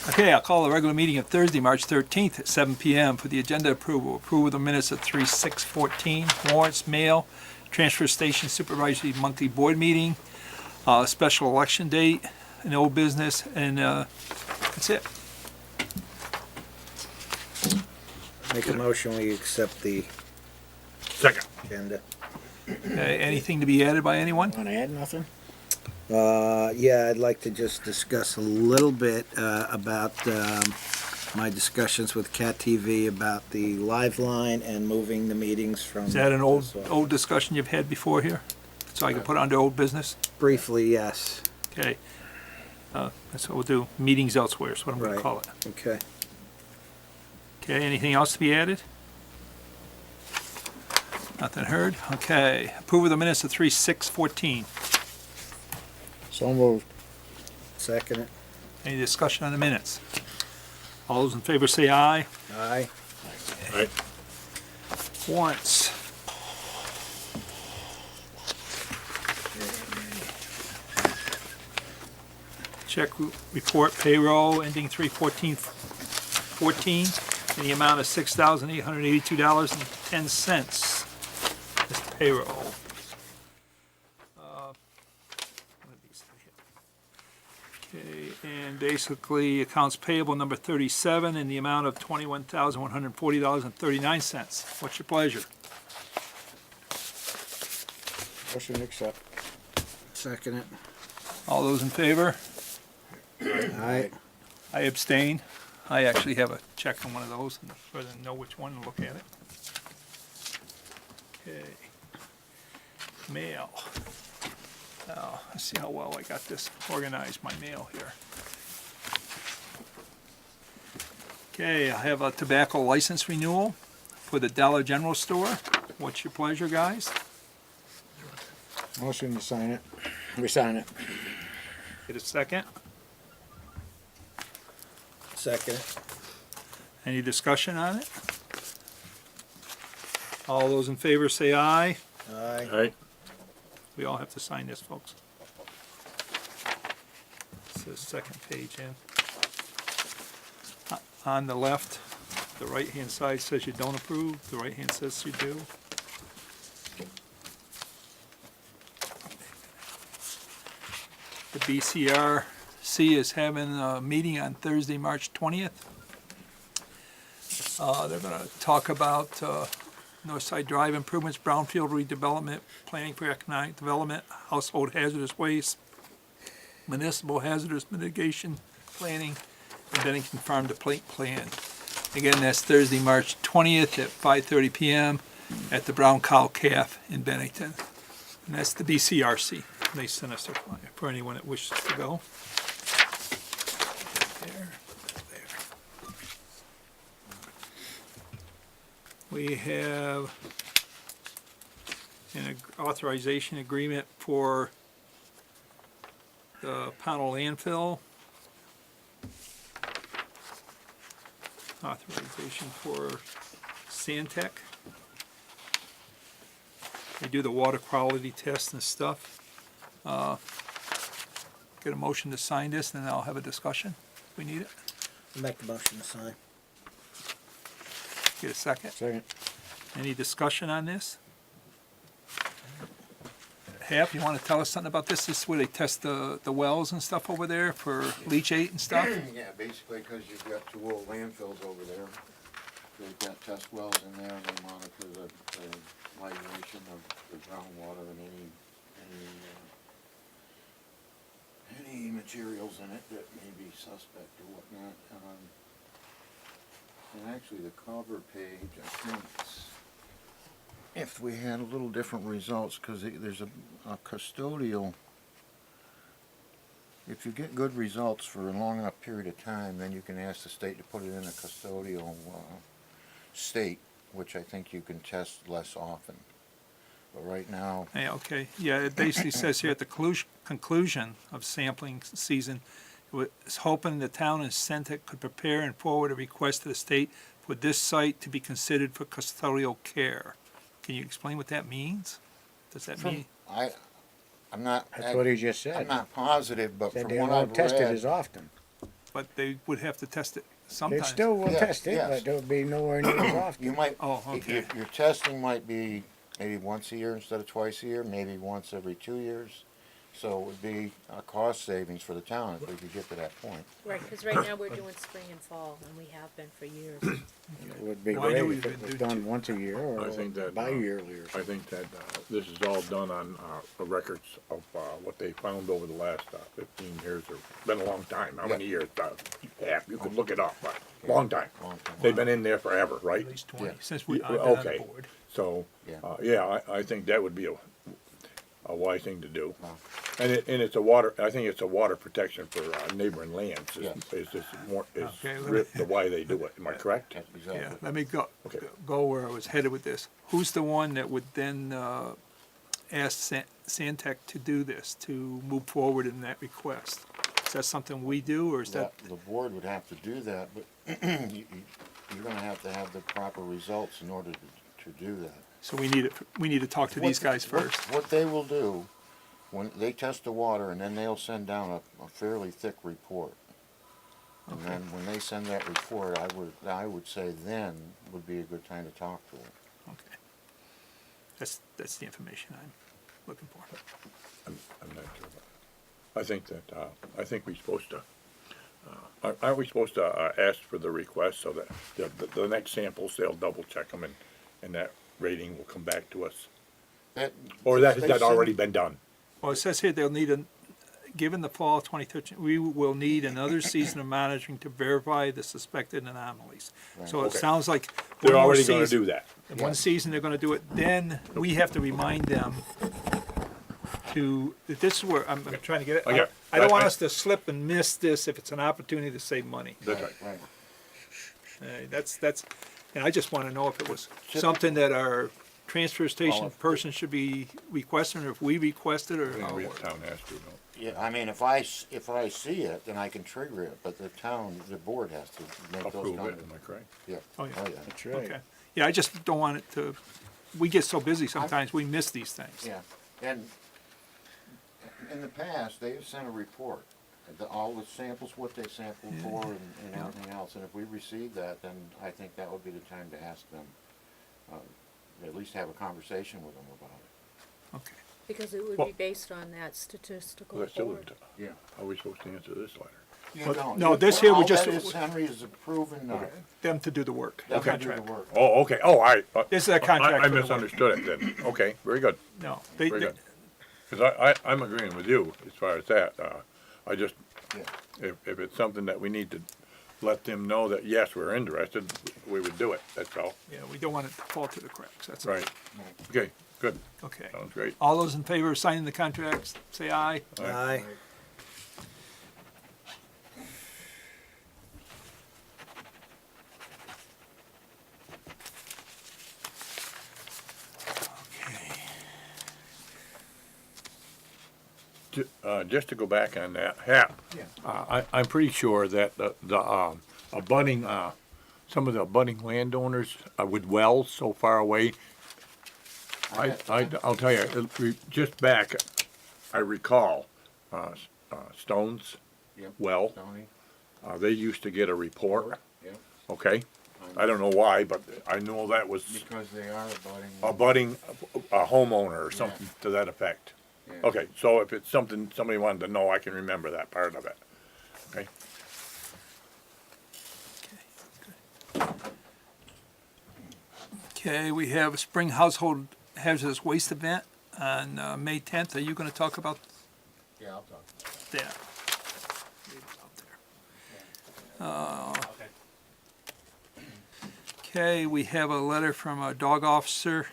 Okay, I'll call the regular meeting of Thursday, March 13th at 7 p.m. for the agenda approval. Approval of the minutes of 3/6/14, warrants, mail, transfer station supervisory monthly board meeting, special election date, and old business, and that's it. Make a motion, we accept the Second. agenda. Anything to be added by anyone? Want to add nothing? Yeah, I'd like to just discuss a little bit about my discussions with Cat TV about the live line and moving the meetings from. Is that an old discussion you've had before here? So I can put it under old business? Briefly, yes. Okay. That's what we'll do. Meetings elsewhere is what I'm gonna Right. call it. Okay. Okay, anything else to be added? Nothing heard? Okay. Approve of the minutes of 3/6/14. So moved. Second it. Any discussion on the minutes? All those in favor say aye. Aye. Right. Once. Check report payroll ending 3/14/14 in the amount of $6,882.10. This payroll. Okay, and basically accounts payable number 37 in the amount of $21,140.39. What's your pleasure? Motion to accept. Second it. All those in favor? Aye. I abstain. I actually have a check on one of those and rather than know which one to look at it. Okay. Mail. Now, let's see how well I got this organized, my mail here. Okay, I have a tobacco license renewal for the Dollar General store. What's your pleasure, guys? Motion to sign it. We sign it. Get a second? Second it. Any discussion on it? All those in favor say aye. Aye. Right. We all have to sign this, folks. It's the second page in. On the left, the right-hand side says you don't approve, the right-hand says you do. The BCRC is having a meeting on Thursday, March 20th. They're gonna talk about Northside Drive improvements, brownfield redevelopment, planning for economic development, household hazardous waste, municipal hazardous mitigation planning, and Bennington Farm to Plate plan. Again, that's Thursday, March 20th at 5:30 p.m. at the Brown Cow Calf in Bennington. And that's the BCRC. They sent us their flyer for anyone that wishes to go. There, there. We have an authorization agreement for the Pownal landfill. Authorization for Sandtech. They do the water quality test and stuff. Get a motion to sign this, and then I'll have a discussion if we need it. Make the motion to sign. Get a second. Second. Any discussion on this? Hap, you want to tell us something about this? This is where they test the wells and stuff over there for leachate and stuff? Yeah, basically, because you've got two old landfills over there. They've got test wells in there, and they monitor the migration of the groundwater and any materials in it that may be suspect or whatnot. And actually, the cover page, I think, if we had a little different results, because there's a custodial. If you get good results for a long enough period of time, then you can ask the state to put it in a custodial state, which I think you can test less often. But right now, Yeah, okay. Yeah, it basically says here at the conclusion of sampling season, it was hoping the town and Centec could prepare and forward a request to the state for this site to be considered for custodial care. Can you explain what that means? Does that mean? I'm not. That's what he just I'm said. not positive, but Said from they what don't I've test it read, as often. but they would have to test it They sometimes. still will Yeah, test it, yes. but there would be nowhere near as often. You might, Oh, okay. your testing might be maybe once a year instead of twice a year, maybe once every 2 years. So it would be a cost savings for the town if we could get to that point. Right, because right now we're doing spring and fall, and we have been for years. It would be Well, I knew great we if it could was do done once a year or I think that, bi-yearly or I something. think that this is all done on records of what they found over the last 15 years, or been a long time. How many years? Yeah, you could look it up, but long time. Long time. They've been in there forever, right? At least 20, Yeah. since I've been Yeah, on okay. the board. So, Yeah. yeah, I think that would be a wise thing to do. Wow. And it's a water, I think it's a water protection for neighboring lands. Yeah. Is just more, is Okay, let me- the why they do it. Am I correct? That's Yeah, exactly. let me Okay. go where I was headed with this. Who's the one that would then ask Santec to do this, to move forward in that request? Is that something we do, or is that, The board would have to do that, but you're gonna have to have the proper results in order to do that. so we need to talk to these guys first? What they will do, when they test the water, and then they'll send down a fairly thick report. And then when they send that report, I would say then would be a good time to talk to them. Okay. That's the information I'm looking for. I'm not sure. I think that, I think we're supposed to, aren't we supposed to ask for the request so that the next samples, they'll double check them and that rating will come back to us? Or has They that send- already been done? Well, it says here they'll need given the fall of 2013, we will need another season of monitoring to verify the suspected anomalies. So it Okay. sounds like They're one more already gonna season- do that. in one season they're gonna do it, then we have to remind them this is where I'm trying to get it. Okay. I don't want I- us to slip and miss this if it's an opportunity to save money. That's right. Right. That's, and I just wanna know if it was something that our transfer station person should be requesting, or if we request it, or I how think it we works. town has to, no. Yeah, I mean, if I see it, then I can trigger it, but the board has to make those Approve kind it, of. am I correct? Yeah. Oh, yeah. That's right. Okay. Yeah, I just don't want it to, we get so busy sometimes, we miss these things. Yeah, and in the past, they've sent a report, all the samples, what they sampled for and everything else, and if we receive that, then I think that would be the time to ask them, at least have a conversation with them about it. Okay. Because it would Well- be based on that statistical Well, that still report. isn't, Yeah. how are we supposed to answer this letter? But, no, this here we all just- that is, Henry, is approving, Them to do the work, the them to do the contract. work. Oh, okay, oh, This is a contract I for the work. misunderstood it then. Okay, very good, No, very good. Because I'm agreeing with you as far as that. I just, Yeah. if it's something that we need to let them know that, yes, we're interested, we would do it, that's all. yeah, we don't want it to fall through the cracks, that's all. Right. Okay, good, Okay. sounds great. All those in favor of signing the contracts, say aye. Aye. Just to go back on that, Hap, I'm pretty sure that abutting, some of the abutting landowners with wells so far away, I'll tell you, just back, I recall, Stone's Yep. well, Tony? they used to get a report, Yeah. okay? I don't know why, but I know that was Because they are abutting a homeowner or something to that effect. Yeah. Okay, so if it's something somebody wanted to know, I can remember that part of it. Okay? Okay, we have a spring household hazardous waste event on May 10th. Are you gonna talk about Yeah, I'll talk. that? Okay, we have a letter from a dog officer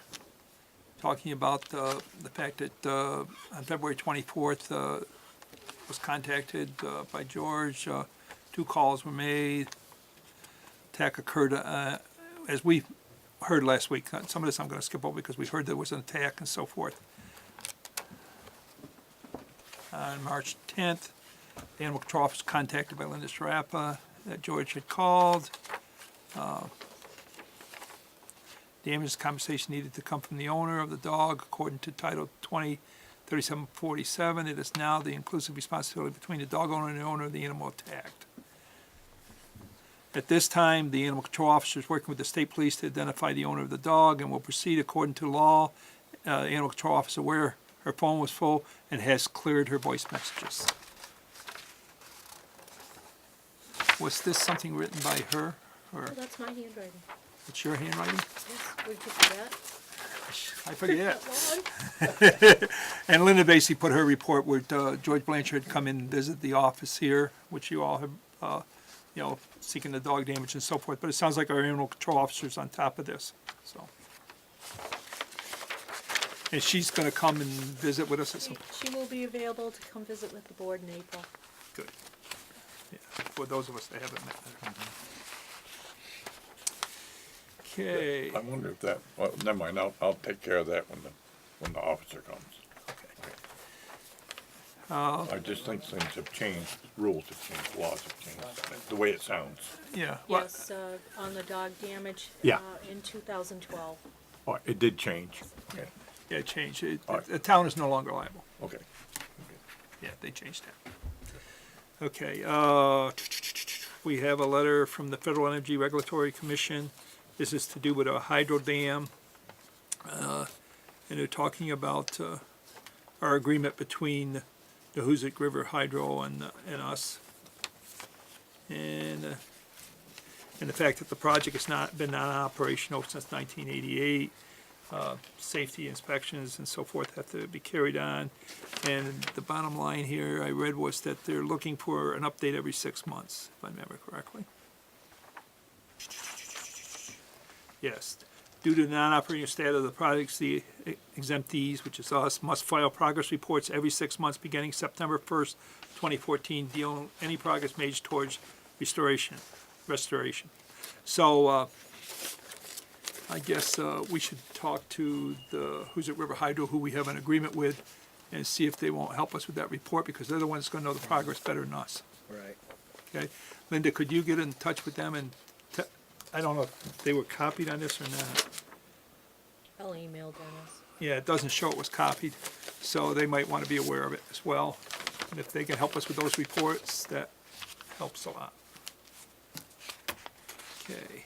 talking about the fact that on February 24th, was contacted by George. 2 calls were made. Attack occurred, as we heard last week. Some of this I'm going to skip over because we heard there was an attack and so forth. On March 10th, the animal control officer was contacted by Linda Srappa that George had called. Damages compensation needed to come from the owner of the dog according to Title 203747. It is now the inclusive responsibility between the dog owner and the owner of the animal attacked. At this time, the animal control officer is working with the state police to identify the owner of the dog and will proceed according to law. Animal control officer aware her phone was full and has cleared her voice messages. Was this something written by her, or Oh, that's my handwriting. it's your handwriting? Yes, would you forget? I forget. That long? And Linda basically put her report where George Blanchard had come in and visit the office here, which you all have, seeking the dog damage and so forth. But it sounds like our animal control officer's on top of this, so. And she's gonna come and visit with us at some, She will be available to come visit with the board in April. good. Yeah, for those of us that haven't met her. Okay. I wonder if that, well, never mind, I'll take care of that when the officer comes. I just think things have changed, rules have changed, laws have changed, the way it sounds. Yeah, well, Yes, on the dog damage. Yeah. In 2012. Oh, it did change. yeah, it changed. It- All right. The town is no longer liable. Okay. Yeah, they changed that. Okay, we have a letter from the Federal Energy Regulatory Commission. This is to do with a hydro dam. And they're talking about, our agreement between the Hoosick River Hydro and us. And the fact that the project has not been non-operational since 1988. Safety inspections and so forth have to be carried on. And the bottom line here I read was that they're looking for an update every 6 months, if I remember correctly. Yes, due to the non-operating status of the projects, the exemptees, which is us, must file progress reports every 6 months beginning September 1st, 2014, dealing with any progress made towards restoration. So, I guess we should talk to the Hoosick River Hydro, who we have an agreement with, and see if they won't help us with that report, because they're the ones gonna know the progress better than us, Right. okay? Linda, could you get in touch with them and I don't know if they were copied on this or not. I'll email Dennis. Yeah, it doesn't show it was copied, so they might wanna be aware of it as well. And if they can help us with those reports, that helps a lot. Okay.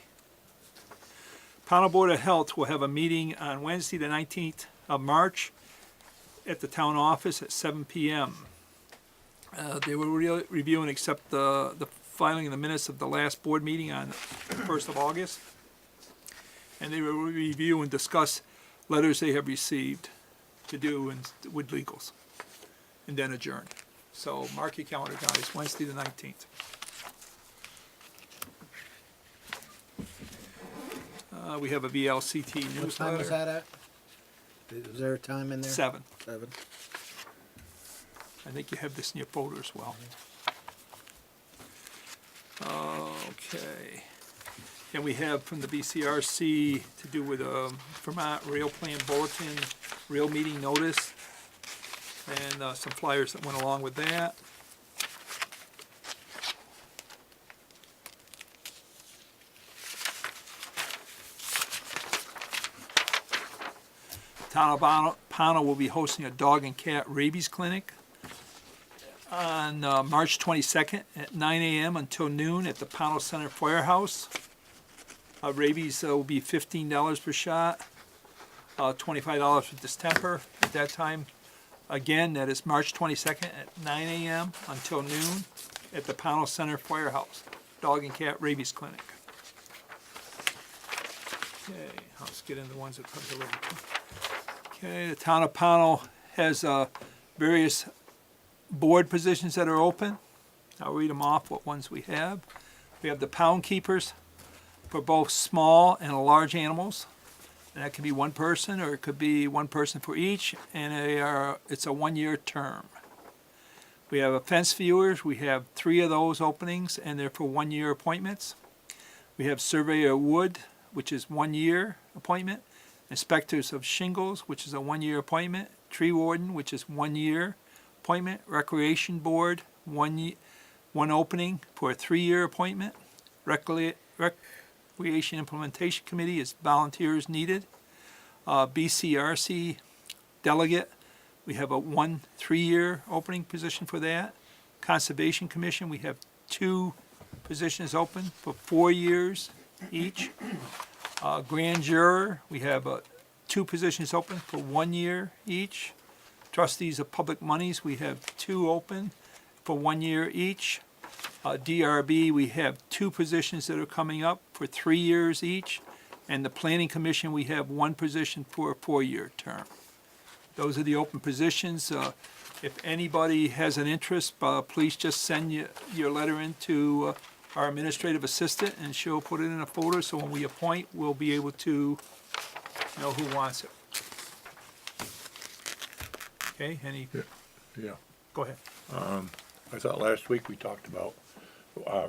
Pownal Board of Health will have a meeting on Wednesday, the 19th of March at the town office at 7 p.m. They will review and accept the filing of the minutes of the last board meeting on the 1st of August. And they will review and discuss letters they have received to do with legals, and then adjourn. So mark your calendar, guys, Wednesday the 19th. We have a VLCT What time newsletter. is that at? Is there a time in there? 7. 7. I think you have this in your folder as well. Okay. And we have from the BCRC to do with Vermont Rail Plan Bulletin, rail meeting notice, and some flyers that went along with that. Town of Pownal will be hosting a dog and cat rabies clinic on March 22nd at 9 a.m. until noon at the Pownal Center Firehouse. Rabies will be $15 per shot, $25 for distemper at that time. Again, that is March 22nd at 9 a.m. until noon at the Pownal Center Firehouse, dog and cat rabies clinic. Okay, let's get into the ones that come delivered. Okay, the town of Pownal has various board positions that are open. I'll read them off, what ones we have. We have the pound keepers for both small and large animals. And that can be one person, or it could be one person for each, and it's a 1-year term. We have a fence viewers. We have 3 of those openings, and they're for 1-year appointments. We have surveyor wood, which is 1-year appointment. Inspectors of shingles, which is a 1-year appointment. Tree warden, which is 1-year appointment. Recreation board, one opening for a 3-year appointment. Recreation implementation committee is volunteers needed. BCRC delegate, we have a 3-year opening position for that. Conservation commission, we have 2 positions open for 4 years each. Grand juror, we have 2 positions open for 1 year each. Trustees of public monies, we have 2 open for 1 year each. DRB, we have 2 positions that are coming up for 3 years each. And the planning commission, we have 1 position for a 4-year term. Those are the open positions. If anybody has an interest, please just send your letter in to our administrative assistant, and she'll put it in a folder, so when we appoint, we'll be able to know who wants it. Okay, Yeah. go ahead. I thought last week we talked about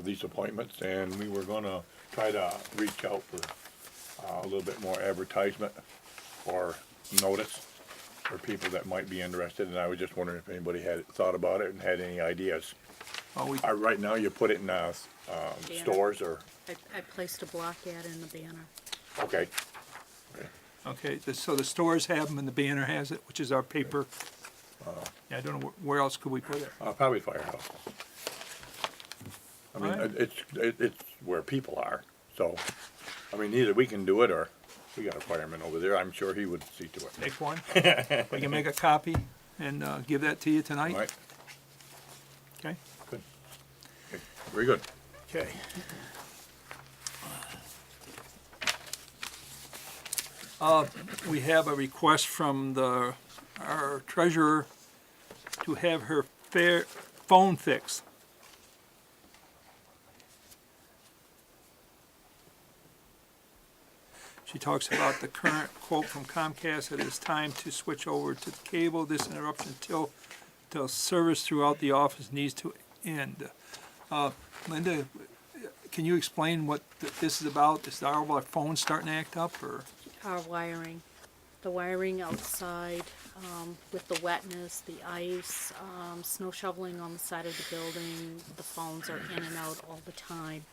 these appointments, and we were gonna try to reach out for a little bit more advertisement or notice for people that might be interested, and I was just wondering if anybody had thought about it and had any ideas. Well, we, Right now, you put it in stores or, I placed a block ad in the banner. okay, okay, so the stores have them and the banner has it, which is our paper. Yeah, I don't know, where else could we put it? probably Firehouse. I mean, Alright. it's where people are, so, I mean, either we can do it or we got a fireman over there, I'm sure he would see to it. Take one. We can make a copy and give that to you tonight. All right, Okay? good. Okay, very good. Okay. We have a request from our treasurer to have her phone fixed. She talks about the current quote from Comcast, that it's time to switch over to the cable. This interruption till service throughout the office needs to end. Linda, can you explain what this is about? Is our phone starting to act up, or? Our wiring, the wiring outside, with the wetness, the ice, snow shoveling on the side of the building, the phones are in and out all the time.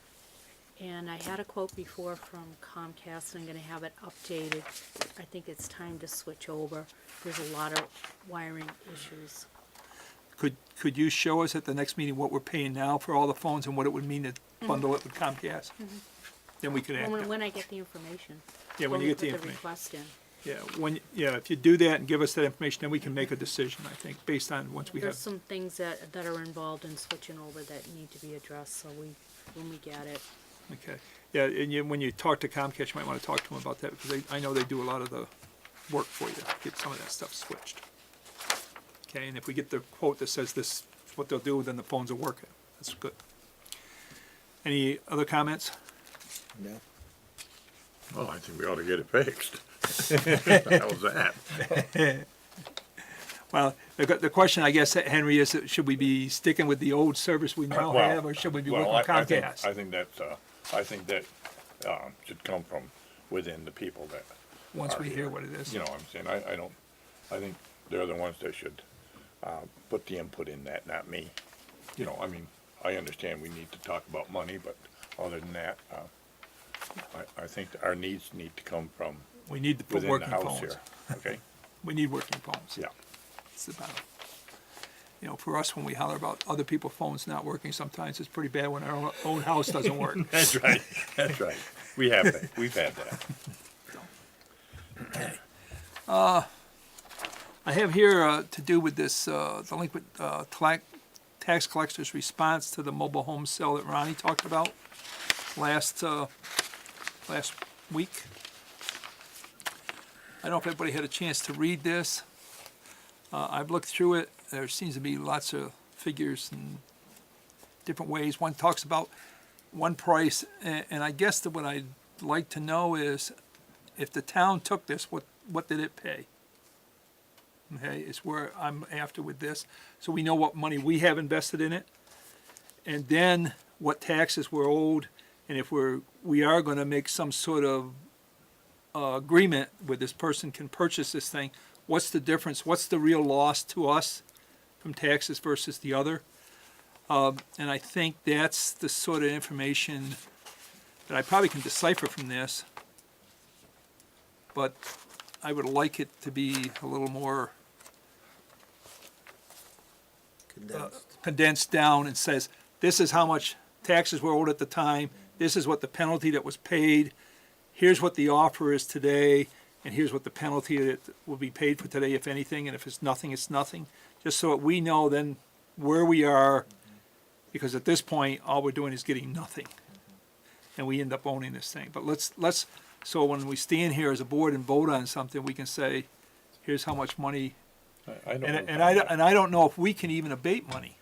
And I had a quote before from Comcast, and I'm gonna have it updated. I think it's time to switch over. There's a lot of wiring issues. Could you show us at the next meeting what we're paying now for all the phones and what it would mean to bundle it with Comcast? Then we could act. When I get the information. Yeah, when you get the Put the information. request in. Yeah, if you do that and give us that information, then we can make a decision, I think, based on once we There's have. some things that are involved in switching over that need to be addressed, so when we get it. Okay, yeah, and when you talk to Comcast, you might want to talk to them about that, because I know they do a lot of the work for you, get some of that stuff switched. Okay, and if we get the quote that says this is what they'll do, then the phones will work. That's good. Any other comments? No? Well, I think we ought to get it fixed. How's that? Well, the question, I guess, Henry, is should we be sticking with the old service we now Well, have, or should we be well, working with I think- Comcast? I think that should come from within the people that. Once are we here. hear what it is. You know what I'm saying? I think they're the ones that should, put the input in that, not me. You know, I mean, I understand we need to talk about money, but other than that, I think that our needs need to come from We need to put within the working house phones. here, okay? We need working phones. Yeah, It's about, for us, when we holler about other people's phones not working, sometimes it's pretty bad when our own house doesn't work. that's right, that's right. We have that, we've had that. I have here to do with this delinquent tax collector's response to the mobile home sale that Ronnie talked about last week. I don't know if everybody had a chance to read this. I've looked through it. There seems to be lots of figures in different ways. One talks about one price, and I guess that what I'd like to know is if the town took this, what did it pay? Okay, is where I'm after with this. So we know what money we have invested in it, and then what taxes we're owed, and if we are gonna make some sort of agreement where this person can purchase this thing, what's the difference? What's the real loss to us from taxes versus the other? And I think that's the sort of information that I probably can decipher from this, but I would like it to be a little more Condensed. condensed down and says, this is how much taxes were owed at the time, this is what the penalty that was paid, here's what the offer is today, and here's what the penalty that will be paid for today, if anything, and if it's nothing, it's nothing. Just so that we know then where we are, because at this point, all we're doing is getting nothing. And we end up owning this thing. But let's, so when we stand here as a board and vote on something, we can say, here's how much money, I don't. and I don't know if we can even abate money.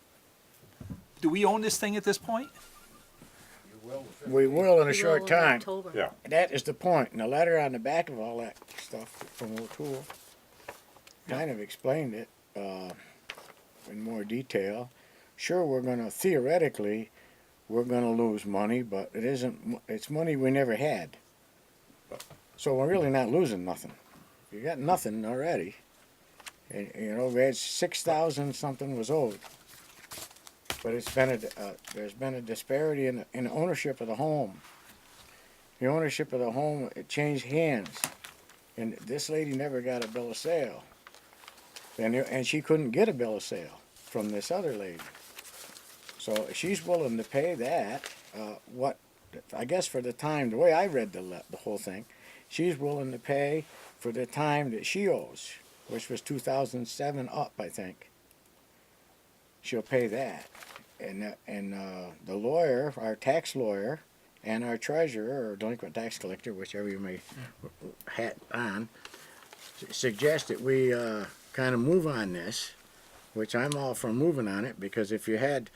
Do we own this thing at this point? We will in a We short will in time. October. Yeah, That is the point. And the letter on the back of all that stuff from O'Toole kind of explained it in more detail. Sure, theoretically, we're gonna lose money, but it isn't, it's money we never had. So we're really not losing nothing. You got nothing already. And, you know, we had 6,000 something was owed. But it's been there's been a disparity in the ownership of the home. The ownership of the home, it changed hands. And this lady never got a bill of sale. And she couldn't get a bill of sale from this other lady. So she's willing to pay that, I guess for the time, the way I read the whole thing, she's willing to pay for the time that she owes, which was 2007 up, I think. She'll pay that. And the lawyer, our tax lawyer, and our treasurer, or delinquent tax collector, whichever you may hat on, suggest that we kind of move on this, which I'm all for moving on it, because if you had,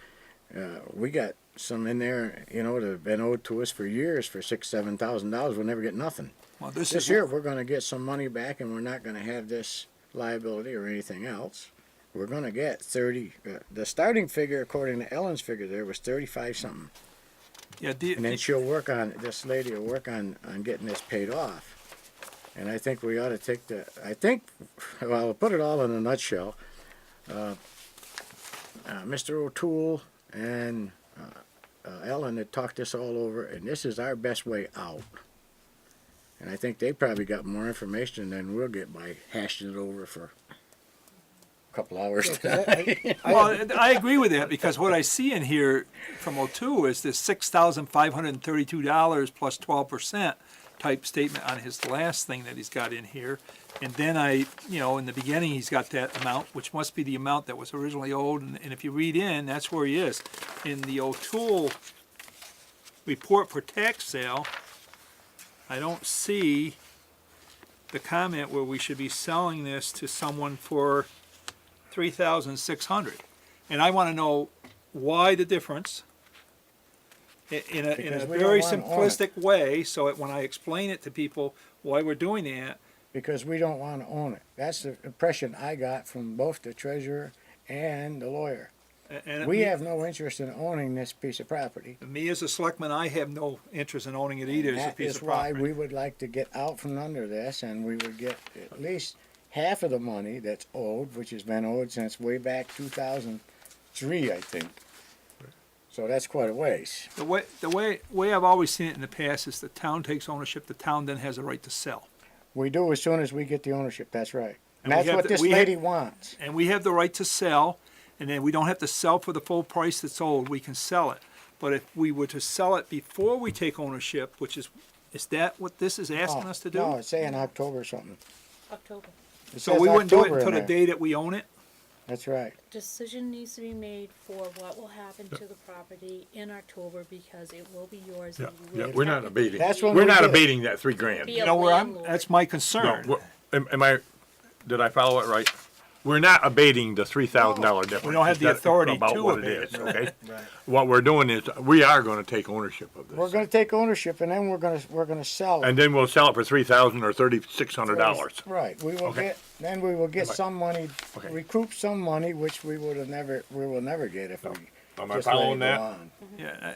we got some in there, you know, that have been owed to us for years for $6,000-7,000, we'll never get nothing. Well, This year, we're going to get some money back, and we're not going to have this liability or anything else. We're going to get 30. The starting figure, according to Ellen's figure, there was 35 something, Yeah, and then she'll work on. This lady will work on getting this paid off. And I think we ought to take the. Well, I'll put it all in a nutshell. Mr. O'Toole and Ellen had talked this all over, and this is our best way out. And I think they probably got more information than we'll get by hashing it over for a couple hours tonight. Well, I agree with that, because what I see in here from O2 is this $6,532 plus 12% type statement on his last thing that he's got in here. And then in the beginning, he's got that amount, which must be the amount that was originally owed. And if you read in, that's where he is. In the O'Toole report for tax sale, I don't see the comment where we should be selling this to someone for $3,600. And I want to know why the difference in a Because we very don't wanna own it. simplistic way, so that when I explain it to people why we're doing that. Because we don't want to own it. That's the impression I got from both the treasurer and the lawyer. And We have no interest in owning this piece of property. me as a selectman, I have no interest in owning it either as a That piece is of why property. we would like to get out from under this, and we would get at least half of the money that's owed, which has been owed since way back 2003, I think. So that's quite a ways. The way I've always seen it in the past is the town takes ownership, the town then has a right to sell. We do as soon as we get the ownership, that's right. And And we that's have what to- this we have- lady wants. And we have the right to sell, and then we don't have to sell for the full price that's owed, we can sell it. But if we were to sell it before we take ownership, which is that what this is asking us to do? No, it's saying October or something. October. It So says we wouldn't do it October in until the there. day that we own it? That's right. Decision needs to be made for what will happen to the property in October, because it will be yours. yeah, and you yeah, will we're not technically abating. That's when We're we not get it. abating that $3,000. be You a know where landlord. that's my No, concern. did I follow it right? We're not abating the $3,000 difference. We don't have the That's authority about to what abate it it. is, okay? Right. What we're doing is, we are gonna take ownership of We're this. gonna take ownership, and then we're gonna sell it. And then we'll sell it for $3,000 or $3,600. Right, we will Okay. then we will get some money, Okay. recoup some money, which we will never get if we Am I just let it following go that? on, Yeah, as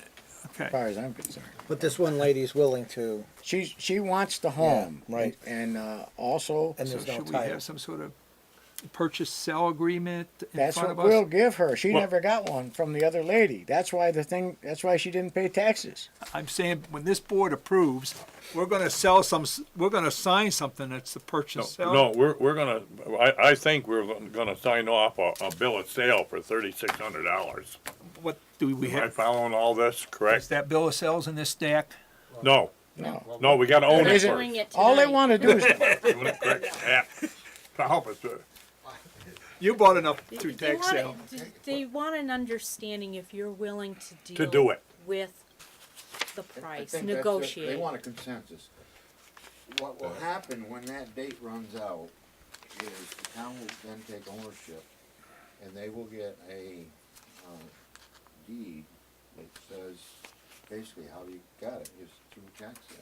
okay. far as I'm concerned. But this one lady's willing to, She wants the home. right. And also, and So there's no should we title. have some sort of purchase sale agreement in That's front what of we'll us? give her. She Well- never got one from the other lady. That's why she didn't pay taxes. I'm saying, when this board approves, we're gonna sell we're gonna sign something that's the purchase sale. No, we're gonna, I think we're gonna sign off a bill of sale for $3,600. What do we Am I have? following all this Is correct? that bill of sales in this stack? No, No. we gotta own It it isn't- first. Doing it All they tonight. want to do is Doing it correct? Yeah. Help us, You bought enough through They tax want- sale. They want an understanding if you're willing to To deal do it. with the I price, think that's it. negotiate. They want a consensus. What will happen when that date runs out is the town will then take ownership, and they will get a, deed that says basically how you got it is through tax sale.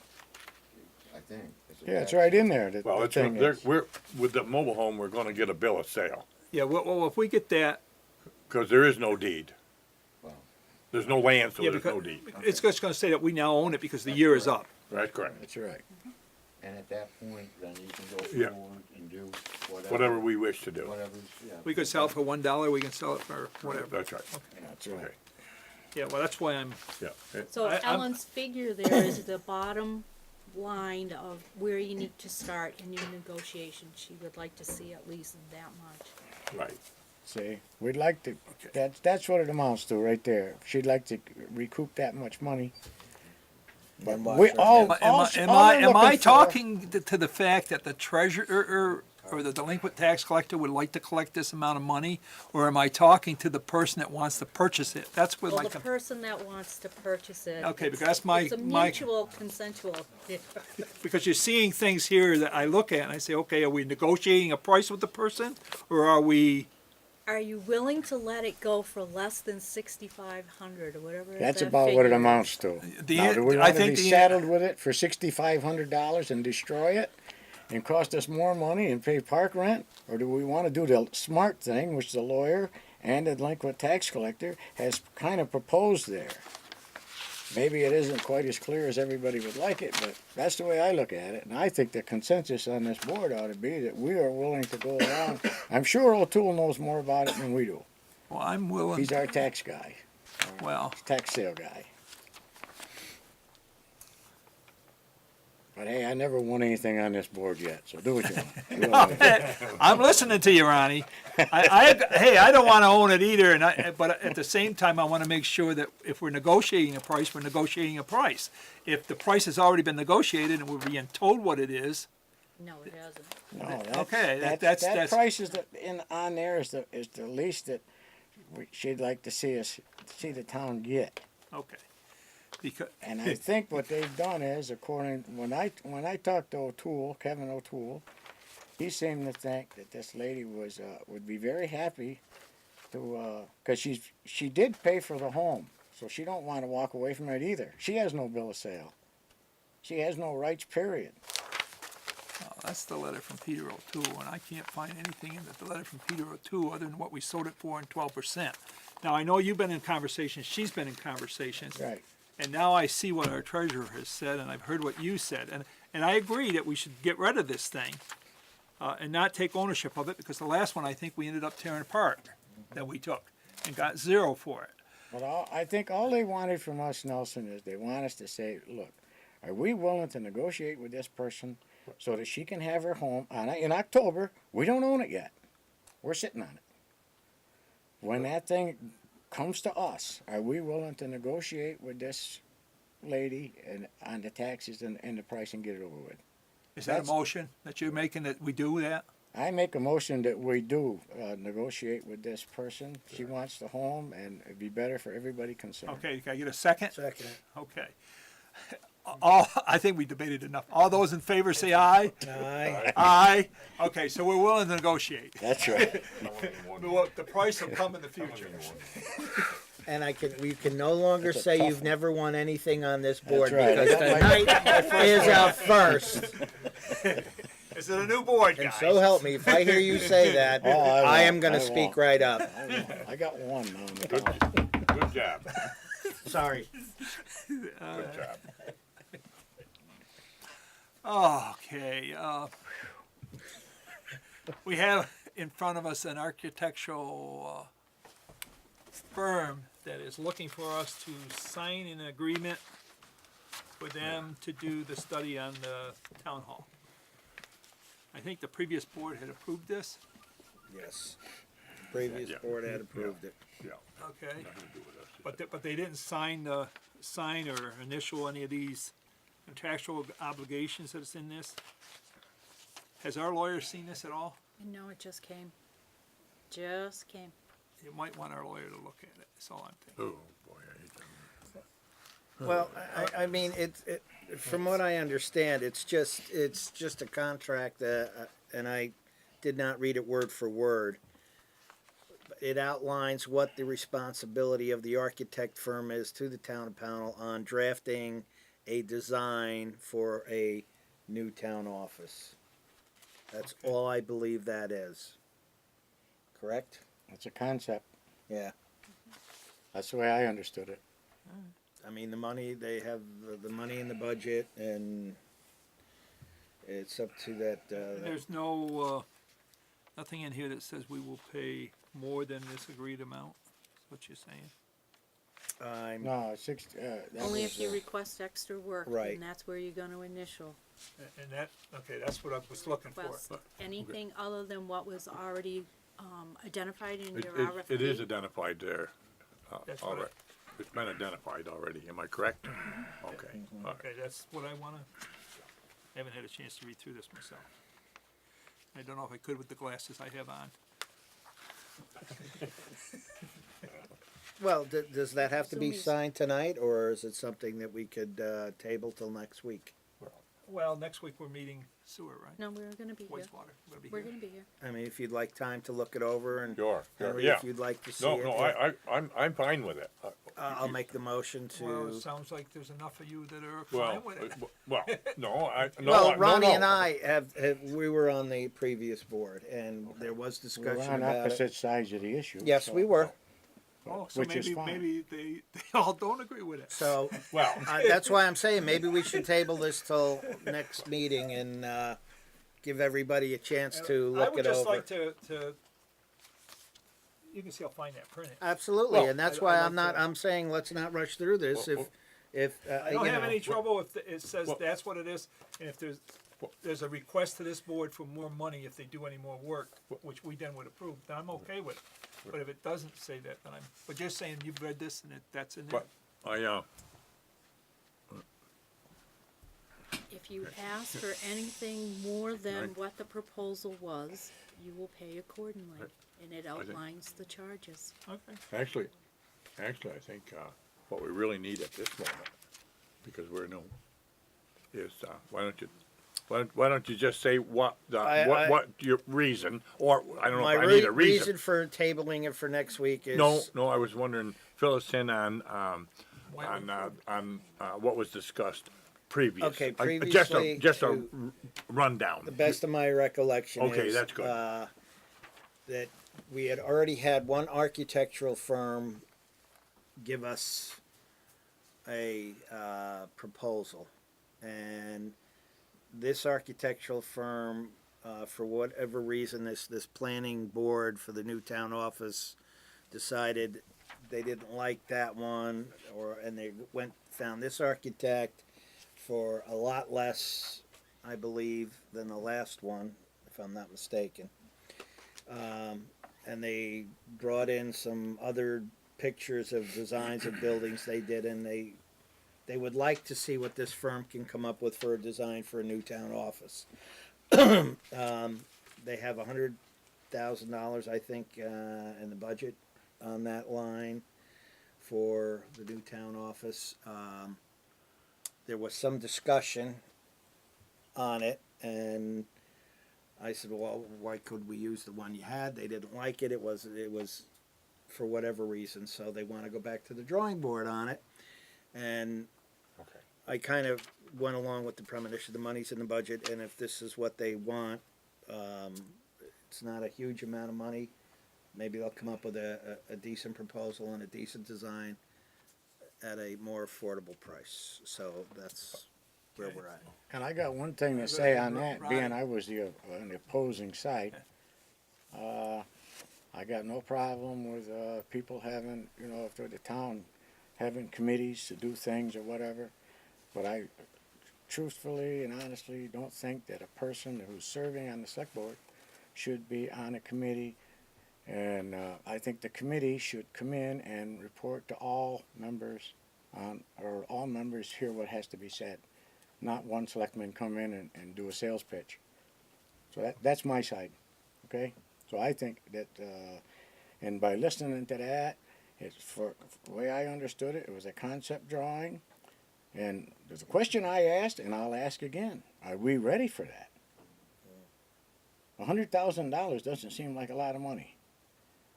I think. Yeah, it's right in there. well, The it's, thing is. we're, with the mobile home, we're gonna get a bill of sale, Yeah, well, if we get that, cause there is no deed. Well, There's no land, so yeah, there's because no deed. it's just gonna say that we now own it because the year is up. That's correct. That's right. and at that point, then you can go Yeah. forward and do whatever. Whatever we wish to do. Whatever's, yeah. We could sell it for $1, we can sell it for whatever. That's right. That's right. Okay, Yeah, well, that's why I'm, yeah. So I'm- Ellen's figure there is the bottom line of where you need to start in your negotiation. She would like to see at least that much. Right. See, we'd like to, that's what it amounts to right there. She'd like to recoup that much money. But And watch we her- all, am I, all, am all I, they're am I looking for- talking to the fact that the treasurer or the delinquent tax collector would like to collect this amount of money? Or am I talking to the person that wants to purchase it? That's what Well, like, the person that wants to purchase it. Okay, it's- because that's my- It's a my- mutual consensual. because you're seeing things here that I look at and I say, okay, are we negotiating a price with the person? Or are we, Are you willing to let it go for less than 6,500 or whatever? That's that about what it figure amounts is? to. The Now, an- do we I want to think be the- saddled with it for $6,500 and destroy it and cost us more money and pay park rent? Or do we want to do the smart thing, which the lawyer and the delinquent tax collector has kind of proposed there? Maybe it isn't quite as clear as everybody would like it, but that's the way I look at it. And I think the consensus on this board ought to be that we are willing to go around. I'm sure O'Toole knows more about it than we do. well, I'm willing, He's our tax guy, well, tax sale guy. But hey, I never won anything on this board yet, so do what you want. Do what you want. I'm listening to you, Ronnie. Hey, I don't want to own it either, but at the same time, I want to make sure that if we're negotiating a price, we're negotiating a price. If the price has already been negotiated and we're being told what it is, No, it hasn't. No, that's, Okay, that that's- price is on there is the least that she'd like to see the town get. okay. Because, And I think what they've done is, when I talked to O'Toole, Kevin O'Toole, he seemed to think that this lady would be very happy to, cause she did pay for the home, so she don't wanna walk away from it either. She has no bill of sale. She has no rights, period. that's the letter from Peter O'Toole, and I can't find anything in the letter from Peter O'Toole other than what we sold it for and 12%. Now, I know you've been in conversations, she's been in conversations. Right. And now I see what our treasurer has said, and I've heard what you said, and I agree that we should get rid of this thing, and not take ownership of it, because the last one, I think we ended up tearing apart, that we took, and got zero for it. But I think all they wanted from us, Nelson, is they want us to say, look, are we willing to negotiate with this person so that she can have her home in October? We don't own it yet. We're sitting on it. When that thing comes to us, are we willing to negotiate with this lady and on the taxes and the price and get it over with? Is that a That's- motion that you're making, that we do that? I make a motion that we do negotiate with this person. She wants the home, and it'd be better for everybody concerned. Okay, can I get a second? Second. Okay. I think we debated enough. All those in favor say aye. Aye. Aye. Okay, so we're willing to negotiate. That's right. The price will come in the future. And we can no longer That's a say tough you've one. never won anything on this board right. because tonight is our first. Is it a new board, And guys? so help me, if I hear you say that, Oh, I I am won't. gonna I speak won't. right up. I got one now in the town. Good job, Sorry. good job. Okay, we have, in front of us an architectural firm that is looking for us to sign an agreement for them to do the study on the town hall. I think the previous board had approved this, Yes. Previous Yeah. board had approved it. Yeah. okay? Nothing to do with us. But they didn't sign or initial any of these contractual obligations that's in this. Has our lawyer seen this at all? No, it just came. Just came. You might want our lawyer to look at it, that's all I'm thinking. Oh, boy, I hate them. Well, I mean, from what I understand, it's just a contract, and I did not read it word for word. It outlines what the responsibility of the architect firm is to the town of Pownal on drafting a design for a new town office. That's Okay. all I believe that is. Correct? It's a concept. Yeah. That's the way I understood it. I mean, the money, they have the money in the budget, and it's up to that, There's nothing in here that says we will pay more than this agreed amount, is what you're saying? I'm, No, Only if you request extra work, Right. and that's where you're gonna initial And that, okay, that's what I was looking for. request. Anything other than what was already, identified in your It RFP. is identified there, That's what already. It's been identified already, am I correct? Okay, all Okay, right. that's what I wanna, I haven't had a chance to read through this myself. I don't know if I could with the glasses I have on. well, does that have to be Zoom is- signed tonight, or is it something that we could table till next week? Well, next week we're meeting sewer, right? No, we're gonna be here. Wastewater, we're gonna be We're here. gonna be here. I mean, if you'd like time to look it over, and Sure, Henry, yeah. if you'd like to see No, it, no, yeah, I'm fine with it. I'll make the motion Well, it to. sounds like there's enough of you that are Well, fine with it. well, no, Well, no, Ronnie no. and I have, we were on the previous board, and there was We're discussion on about it. opposite sides of the issue. Yes, so- we were. Oh, so which is maybe, fine. maybe they all don't agree with it. So Well, that's why I'm saying maybe we should table this till next meeting and give everybody a chance to I look would it just over. like to, you can see how fine that print is. Absolutely, Well, and that's I'd why like I'm not. to- I'm saying let's not rush through this. Well, If I don't you have know, any trouble if it says well- that's what it is, and if there's a request to this board for more money if they do any more work, which we then would approve, then I'm okay with it. But if it doesn't say that, then but you're saying you've read this and that's in there? but I, If you ask for anything more than Right. what the proposal was, you will pay accordingly. Right. And it think- outlines the charges. Okay. actually, I think, what we really need at this moment, because we're new, is, why don't you just say what what your reason, or I don't know my if I need a reason reason. for tabling it for next week is No, I was wondering, fill us in on, what was discussed previous. Okay, Just previously a to- rundown. the best of my recollection. Okay, is, that's good. That we had already had one architectural firm give us a proposal, and this architectural firm, for whatever reason, this planning board for the new town office decided they didn't like that one, and they found this architect for a lot less, I believe, than the last one, if I'm not mistaken. And they brought in some other pictures of designs of buildings they did, and they would like to see what this firm can come up with for a design for a new town office. They have $100,000, I think, in the budget on that line for the new town office. There was some discussion on it, and I said, well, why could we use the one you had? They didn't like it. It was for whatever reason, so they want to go back to the drawing board on it. And Okay. I kind of went along with the premonition, the money's in the budget, and if this is what they want, it's not a huge amount of money. Maybe they'll come up with a decent proposal and a decent design at a more affordable price. So that's where we're at. And I got one thing to say on that, Right. being I was on the opposing side. I got no problem with people having, if they're the town, having committees to do things or whatever. But I truthfully and honestly don't think that a person who's serving on the select board should be on a committee. And I think the committee should come in and report to all members or all members hear what has to be said. Not one selectman come in and do a sales pitch. So that's my side, okay? So I think that, and by listening to that, it's for the way I understood it, it was a concept drawing. And there's a question I asked, and I'll ask again. Are we ready for that? $100,000 doesn't seem like a lot of money.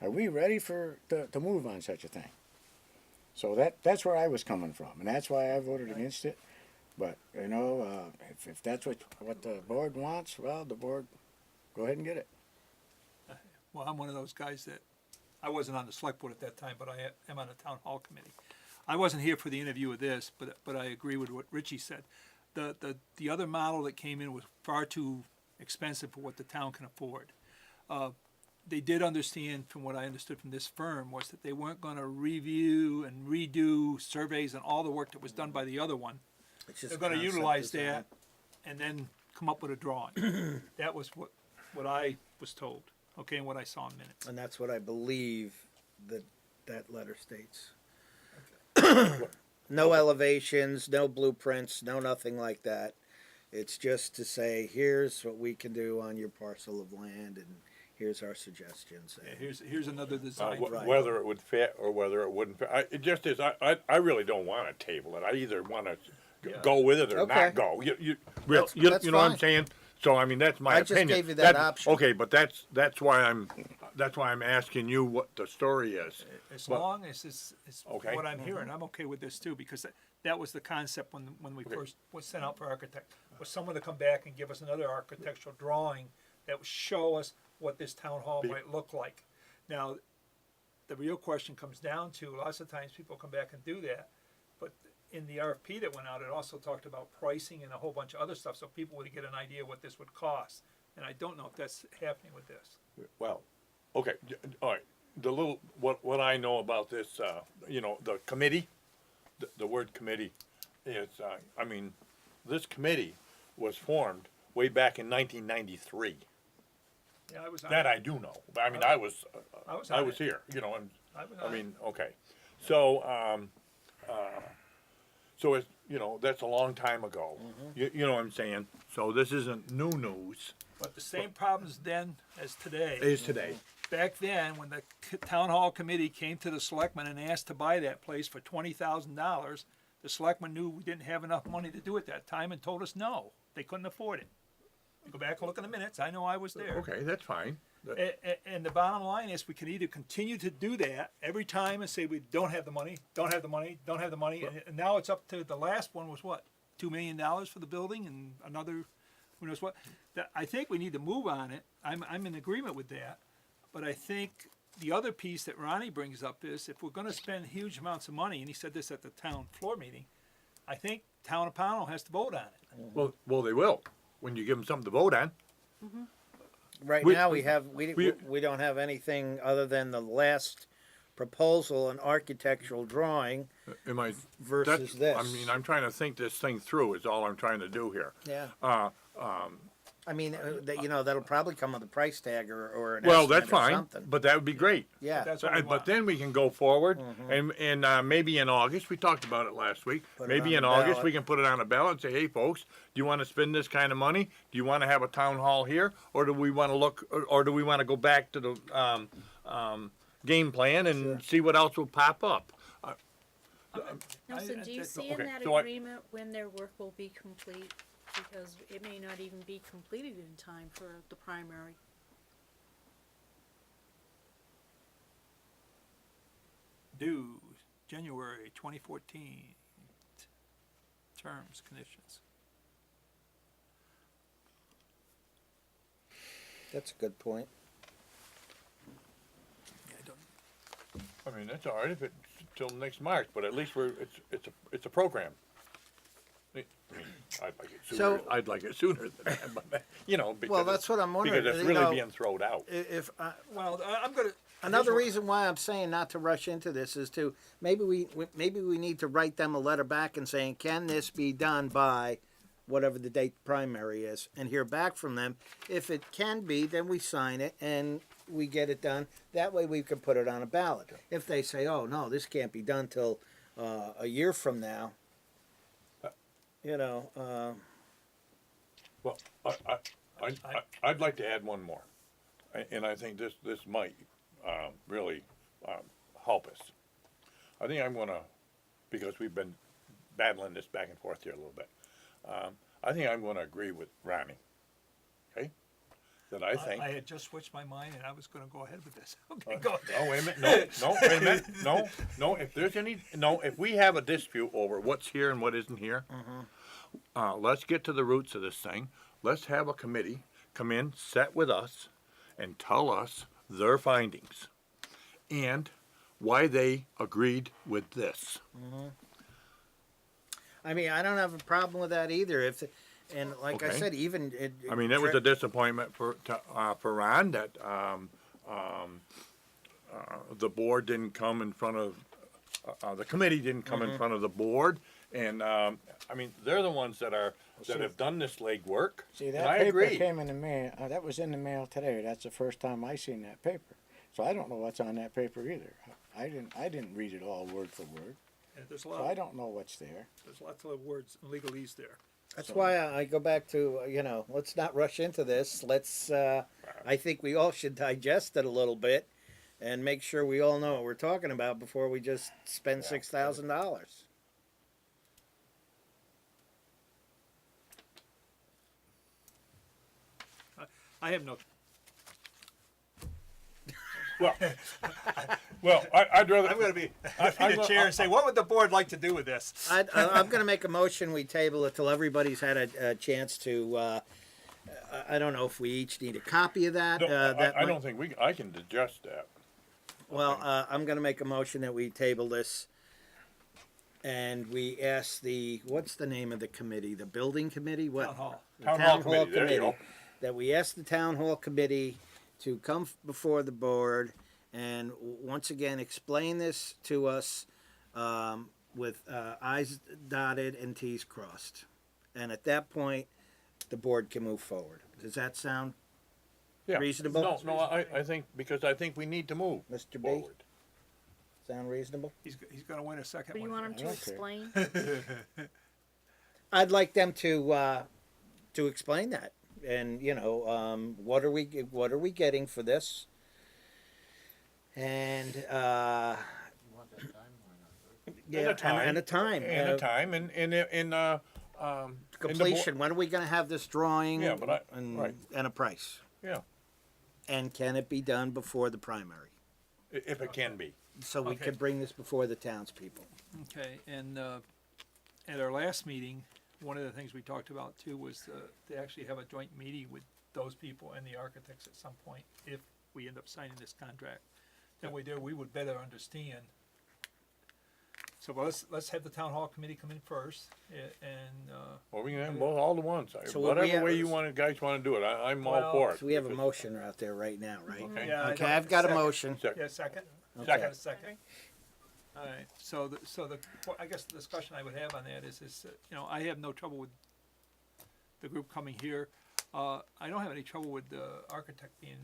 Are we ready to move on such a thing? So that's where I was coming from, and that's why I voted against it. But if that's what the board wants, well, the board, go ahead and get it. Well, I'm one of those guys that, I wasn't on the select board at that time, but I am on the town hall committee. I wasn't here for the interview of this, but I agree with what Richie said. The other model that came in was far too expensive for what the town can afford. They did understand, from what I understood from this firm, was that they weren't gonna review and redo surveys and all the work that was done by the other one. It's just They're gonna concept utilize design. that and then come up with a drawing. That was what I was told, okay, and what I saw in minutes. And that's what I believe that letter states. No elevations, no blueprints, no nothing like that. It's just to say, here's what we can do on your parcel of land, and here's our suggestions. Yeah, here's another design. Right. Whether it would fit or whether it wouldn't fit. It just is, I really don't wanna table it. I either wanna Yeah. go with it or Okay. not go. You know That's what I'm fine. saying? So, I mean, that's my I opinion. just gave you that option. Okay, but that's why I'm asking you what the story is. As But- long as it's Okay. what I'm hearing, I'm okay with this too, because that was the concept when we Okay. first was sent out for architect, was someone to come back and give us another architectural drawing that would show us what this town hall might look like. Now, the real question comes down to, lots of times people come back and do that, but in the RFP that went out, it also talked about pricing and a whole bunch of other stuff, so people would get an idea what this would cost. And I don't know if that's happening with this. Well, okay, all right. What I know about this, the committee, the word committee is, I mean, this committee was formed way back in 1993. Yeah, I was on. That I do know. I mean, I was on it. here, and I was I on it. mean, okay. So, so it's, that's a long time ago. You know what I'm saying? So this isn't new news. But the same problems then as today. Is today. Back then, when the town hall committee came to the selectmen and asked to buy that place for $20,000, the selectmen knew we didn't have enough money to do it that time and told us no, they couldn't afford it. Go back and look in the minutes. I know I was there. Okay, that's fine. And the bottom line is, we can either continue to do that every time and say we don't have the money, don't have the money, don't have the money, and now it's up to, the last one was what, $2 million for the building and another, who knows what. I think we need to move on it. I'm in agreement with that, but I think the other piece that Ronnie brings up is, if we're gonna spend huge amounts of money, and he said this at the town floor meeting, I think town of Pownal has to vote on it. Well, they will, when you give them something to vote on. Right We- now, we don't have anything other than the last proposal, an architectural drawing. Am I? Versus that's- I this. mean, I'm trying to think this thing through is all I'm trying to do here. Yeah. Uh, I mean, that'll probably come with a price tag or an Well, estimate that's or fine, something. but that would be great. Yeah. That's what we But want. then we can go forward, and maybe in August, we talked about it last week, Put it maybe on in the August, ballot. we can put it on a ballot and say, hey, folks, do you wanna spend this kind of money? Do you wanna have a town hall here, or do we wanna or do we wanna go back to the, game plan and see what else will pop up? Nelson, do you see in okay, that so I- agreement when their work will be complete? Because it may not even be completed in time for the primary. Due January 2014. Terms, conditions. That's a good point. Yeah, I don't. I mean, that's all right if it's till next March, but at least it's a program. I mean, I'd like it So- sooner, I'd like it sooner than that, but, you know, because. Well, that's what I'm wondering, Because it's you really know, being thrown out. If, Well, I'm gonna. another reason why I'm saying not to rush into this is to, maybe we need to write them a letter back and saying, can this be done by whatever the date primary is, and hear back from them. If it can be, then we sign it and we get it done. That way we can put it on a ballot. If they say, oh, no, this can't be done till a year from now, you know, Well, I'd like to add one more, and I think this might really help us. I think I'm gonna, because we've been battling this back and forth here a little bit. I think I'm gonna agree with Ronnie. Okay, that I think. I had just switched my mind and I was gonna go ahed with this. Okay, go ahead. Oh, wait a minute, no, wait a minute, no, if there's any, if we have a dispute over what's here and what isn't here, let's get to the roots of this thing. Let's have a committee come in, sit with us, and tell us their findings and why they agreed with this. I mean, I don't have a problem with that either. And like I Okay. said, even I mean, it was a disappointment for Ron that the board didn't come in front of the committee didn't come in front of the board, and I mean, they're the ones that have done this legwork. See, and that I paper agree. came in the mail, that was in the mail today. That's the first time I seen that paper. So I don't know what's on that paper either. I didn't read it all word for word. And there's So I don't know what's there. there's lots of words and legalese there. that's why I go back to, you know, let's not rush into this. Let's, I think we all should digest it a little bit and make sure we all know what we're talking about before we just spend $6,000. I have no, Well, I'd rather. I'm gonna be I'm the gonna- chair and say, what would the board like to do with this? I'm going to make a motion. We table it till everybody's had a chance to. I don't know if we each need a copy of that. No, That I might- don't think I can digest that. Well, I'm going to make a motion that we table this, and we ask what's the name of the committee? The building committee? What? Town hall. The Town hall committee, there you go. That we ask the town hall committee to come before the board and once again explain this to us with I's dotted and T's crossed. And at that point, the board can move forward. Does that sound Yeah. reasonable? No, I think, because I think we need to move Mr. B? forward. Sound reasonable? He's gonna win a second But you one. want him to I don't care. explain? I'd like them to explain that, and you know, what are we getting for this? And You want that timeline? yeah, And a time. and a time, And a time, and completion. When are we going to have this drawing? Yeah, but right. And a price. Yeah, And can it be done before the primary? if it can be. So we Okay. could bring this before the townspeople. Okay, and at our last meeting, one of the things we talked about too was to actually have a joint meeting with those people and the architects at some point, if we end up signing this contract. That way there, we would better understand. So let's have the town hall committee come in first, and, Or we can have both, all the ones. So we Whatever have- way you guys want to do it, I'm all Well, for it. So we have a motion out there right now, right? Okay. yeah. I Okay, don't- I've got a second. motion. Yeah, second? Okay. I got a second. All right, so I guess the discussion I would have on that is, you know, I have no trouble with the group coming here. I don't have any trouble with the architect being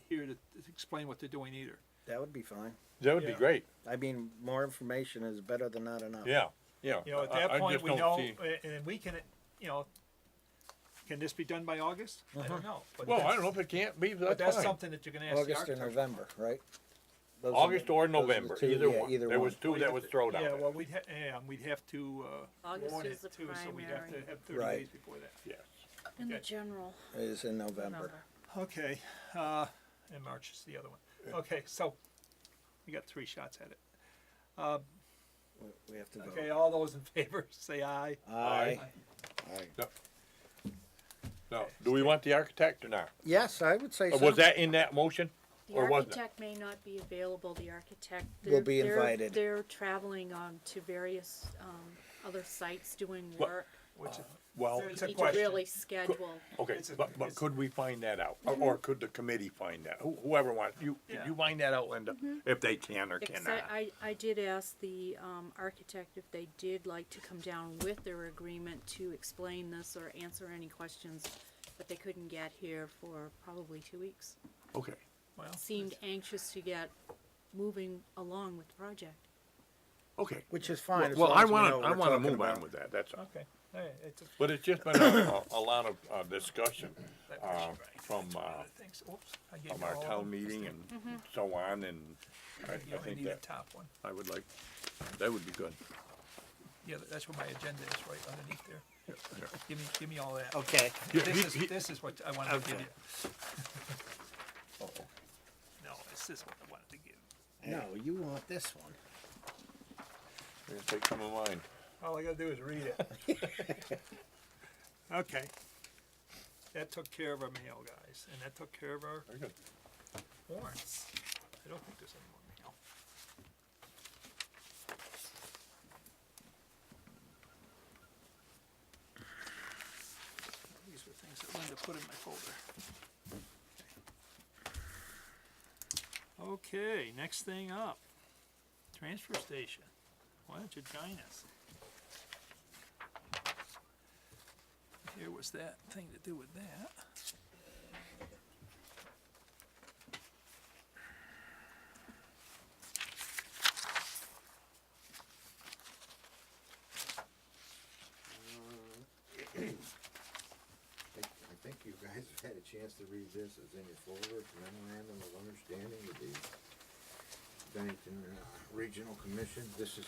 here to explain what they're doing either. That would be fine. That would be Yeah. great. I mean, more information is better than not enough. Yeah, yeah. You know, at I that point, just we don't know, see- and then we can, you know, can this be done by August? I don't know. But Well, I that's- don't know if it can't be, But that's that's fine. something that you're gonna ask the August or architect. November, right? Those are August the- or those are the November, two, either yeah, one. either There one. was two that was thrown out Yeah, there. well, we'd have to, August warn is it the too, so we'd have to primary. have 30 Right. days before that. Yes. In the Okay. general Is in November. number. Okay, and March is the other one. Okay, so we got 3 shots at it. We have to vote. Okay, all those in favor, say aye. Aye. Now, do we want the architect or not? Yes, I would say so. Was that in that motion? The Or wasn't it? architect may not be available. The architect Will be they're- invited. They're traveling to various other sites doing What- work. Which, Well, it's a Need to question. really schedule. okay, It's a- but it's- could we find that out? Or could the committee find that? Whoever wants, could Yeah. you find that out, Linda? If they can or Because cannot? I did ask the architect if they did like to come down with their agreement to explain this or answer any questions, but they couldn't get here for probably 2 weeks. Okay, Well, Seemed anxious to get moving along with the project. okay. Which is fine. as Well, long I as we know wanna, what I we're wanna talking move on about. with that, that's all. okay, all right, it's a. But it's just been a lot of discussion that was right. from Thanks, oops, I gave you our all of town them. meeting and so on, and I You only think need a that top one. I would like, that would be good. Yeah, that's where my agenda is, right underneath there. Give me all that. Okay. This is what I wanted to give Okay. you. Oh, No, this is what I wanted to give. No, you want this one. Here, take some of mine. All I gotta do is read it. Okay. That took care of our mail, guys, and that took care of our Very good. warrants. I don't think there's any more mail. These were things that Linda put in my folder. Okay, next thing up, transfer station. Why don't you join us? Here was that thing to do with that. I think you guys have had a chance to read this. It's in your folder, memorandum of understanding with the Bennington Regional Commission. This is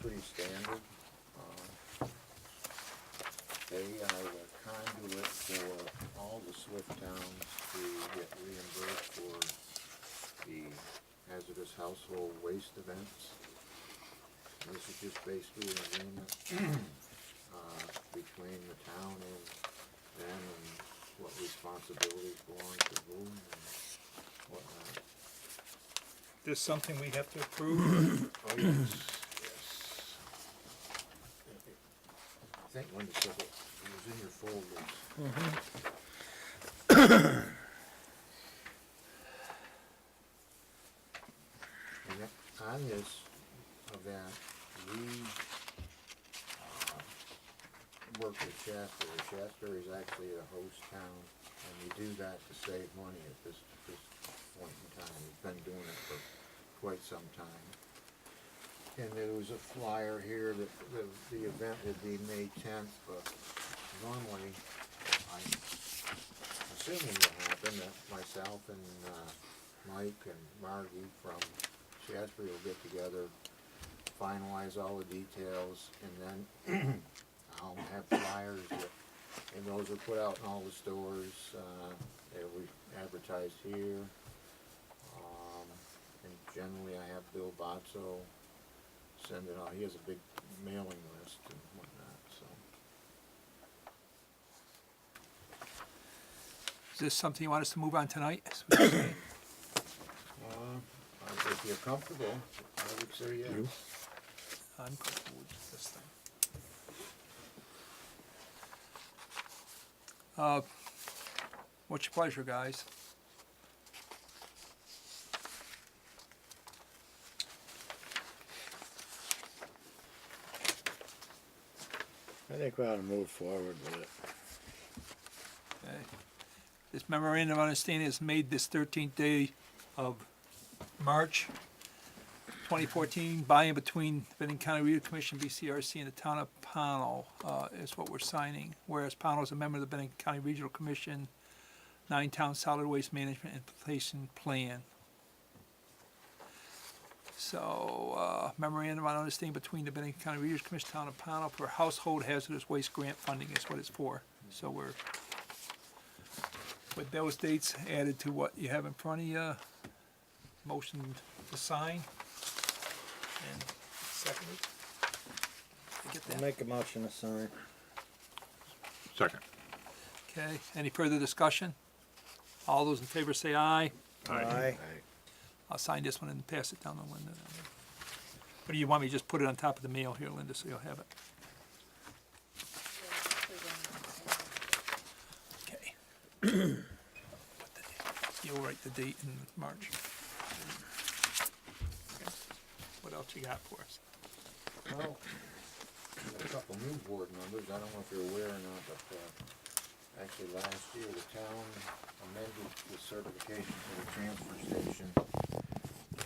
pretty standard. They are the conduit for all the SWIFT towns to get reimbursed for the hazardous household waste events. And this is just basically an agreement between the town and them and what responsibilities belong to whom and whatnot. This something we have to approve? Oh, yes, yes. I think Linda said it was in your folders. And on this event, we work with Shasbury. Shasbury is actually a host town, and we do that to save money at this point in time. We've been doing it for quite some time. And there was a flyer here that the event would be May 10th, but normally, I'm assuming will happen that myself and Mike and Margie from Shasbury will get together, finalize all the details, and then I'll have flyers that, and those are put out in all the stores. They'll be advertised here. And generally I have Bill Botso send it out. He has a big mailing list and whatnot, so. Is this something you want us to move on tonight? If you're comfortable, I would say yes. I'm comfortable with this thing. What's your pleasure, guys? I think we ought to move forward with it. Okay. This memorandum of understanding is made this 13th day of March 2014, by and between Bennington County Review Commission, BCRC, and the town of Pownal is what we're signing. Whereas Pownal is a member of the Bennington County Regional Commission, 9-town solid waste management implementation plan. So, memorandum of understanding between the Bennington County Regional Commission, town of Pownal for household hazardous waste grant funding is what it's for. So we're, with those dates added to what you have in front of you, motion to sign. And seconded. You get I'll that? make a motion to sign. Second. Okay, any further discussion? All those in favor say aye. Aye. I'll sign this one and pass it down to Linda. Or do you want me to just put it on top of the mail here, Linda, so you'll have it? You'll write the date in March. Okay. What else you got for us? Well, a couple new board members, I don't know if you're aware or not, but, actually last year, the town amended the certification for the transfer station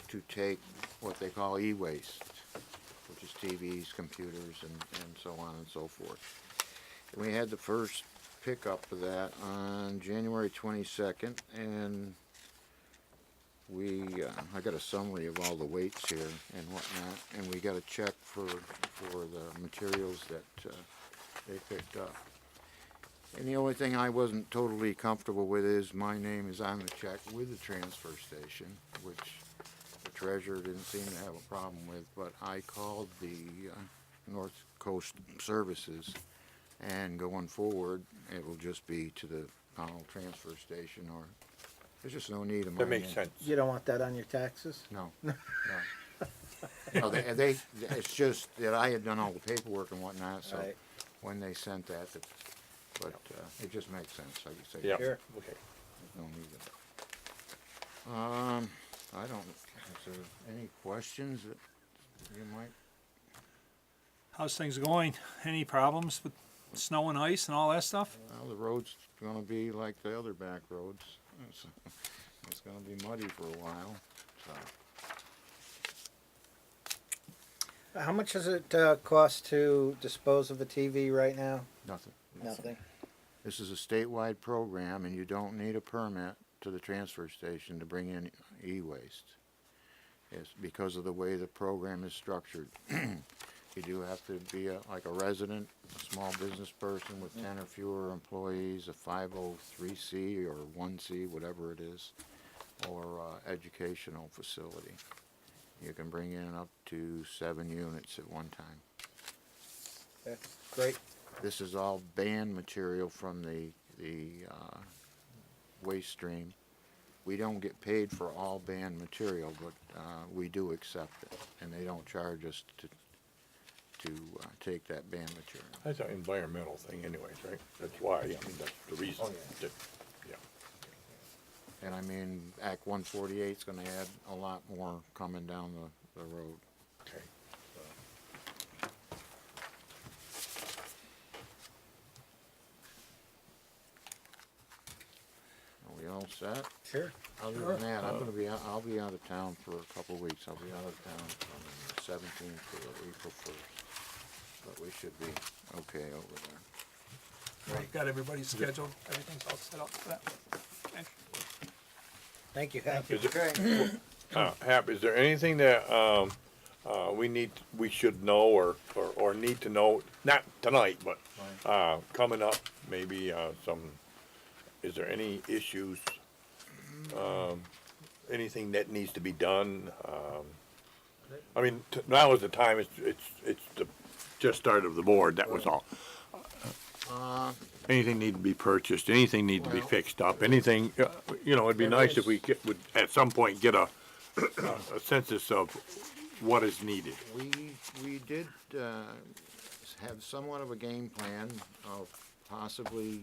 to take what they call e-waste, which is TVs, computers, and so on and so forth. And we had the first pickup of that on January 22nd, and I got a summary of all the weights here and whatnot, and we got a check for the materials that they picked up. And the only thing I wasn't totally comfortable with is my name is on the check with the transfer station, which the treasurer didn't seem to have a problem with, but I called the North Coast Services, and going forward, it will just be to the Pownal transfer station, or there's just no need of my That makes name. sense. You don't want that on your taxes? No, no. No, it's just that I had done all the paperwork and whatnot, so Right. when they sent that, but it just makes sense, like you say. Yeah, Sure. okay. There's no need of it. I don't, is there any questions that you might? How's things going? Any problems with snow and ice and all that stuff? Well, the road's gonna be like the other back roads. It's gonna be muddy for a while, so. How much does it cost to dispose of a TV right now? Nothing. Nothing. This is a statewide program, and you don't need a permit to the transfer station to bring in e-waste. It's because of the way the program is structured. You do have to be like a resident, a small business person with 10 or fewer employees, a 503C or 1C, whatever it is, or educational facility. You can bring in up to 7 units at one time. That's great. This is all banned material from the waste stream. We don't get paid for all banned material, but we do accept it, and they don't charge us to take that banned material. That's an environmental thing anyways, right? That's why, I mean, that's the reason. Oh, yeah. that- Yeah. And I mean, Act 148 is gonna add a lot more coming down the road. Okay. Are we all set? Sure. Other than that, I'll be out of town for a couple of weeks. I'll be out of town from the 17th to April 1st. But we should be okay over there. Right, got everybody scheduled, everything's all set up for that? Okay. Thank you, Hap. Is it- Okay. Hap, is there anything that, we should know or need to know, not tonight, but, coming up, maybe, is there any issues, anything that needs to be done? I mean, now is the time, it's the just start of the board, that was all. Anything need to be purchased, anything need to be Well- fixed up, anything, it'd be There nice if is- we would, at some point, get a census of what is needed. We did have somewhat of a game plan of possibly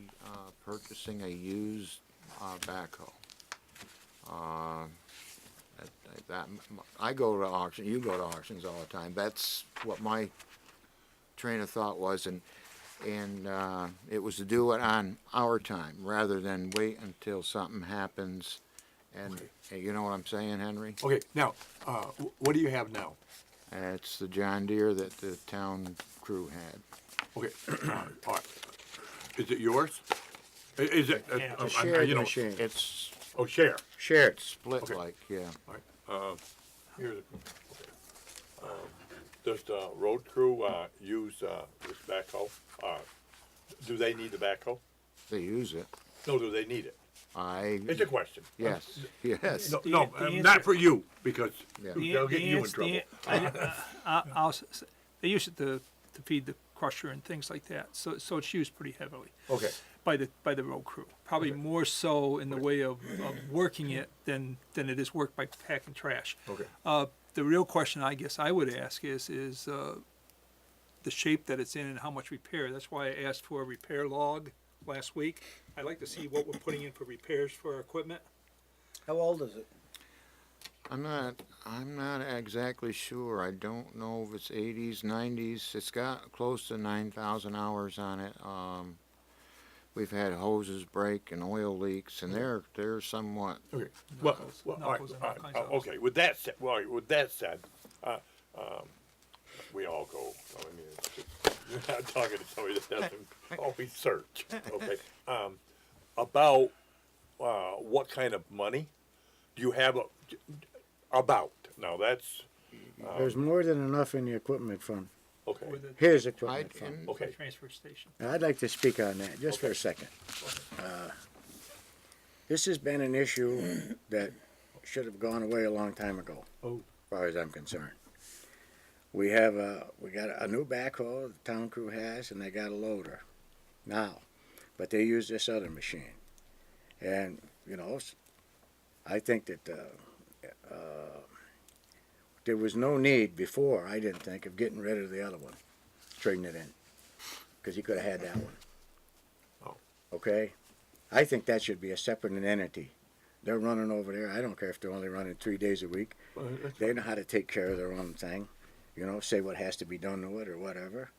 purchasing a used backhoe. I go to auction, you go to auctions all the time. That's what my train of thought was, and it was to do it on our time rather than wait until something happens. And you know what I'm saying, Henry? Okay, now, what do you have now? It's the John Deere that the town crew had. Okay, all right. Is it yours? Is it? Yeah. A you shared know, machine. It's Oh, share. shared, split Okay. like, yeah. All right, here's, okay. Does the road crew, use, this backhoe? Do they need the backhoe? They use it. No, do they need it? It's a question. Yes, yes. No, The- no, the not answer- for you, because Yeah. they'll get you in The trouble. They use it to feed the crusher and things like that, so it's used pretty heavily Okay, by the road crew. Probably Okay. more so in the way of working it than it is worked by packing trash. okay. The real question I guess I would ask is the shape that it's in and how much repair. That's why I asked for a repair log last week. I'd like to see what we're putting in for repairs for our equipment. How old is it? I'm not exactly sure. I don't know if it's 80s, 90s. It's got close to 9,000 hours on it. We've had hoses break and oil leaks, and they're somewhat. Okay. Well, Knuckles- all right, knuckles and all kinds of okay. With that said, we all go. So, I mean, you're not talking to somebody that doesn't always search. Okay. About what kind of money do you have? About now, that's There's more than enough in the equipment fund. okay. With the His equipment fund. and- Okay. transfer station. Now, I'd like to speak on that just for a second. This has been an issue that should have gone away a long time ago, Oh. as far as I'm concerned. We got a new backhoe the town crew has, and they got a loader now, but they use this other machine, and I think that there was no need before. I didn't think of getting rid of the other one, trading it in, because you could have had that one. Oh. Okay, I think that should be a separate entity. They're running over there. I don't care if they're only running 3 days a week. They know how to take care of their own thing. Say what has to be done to it or whatever.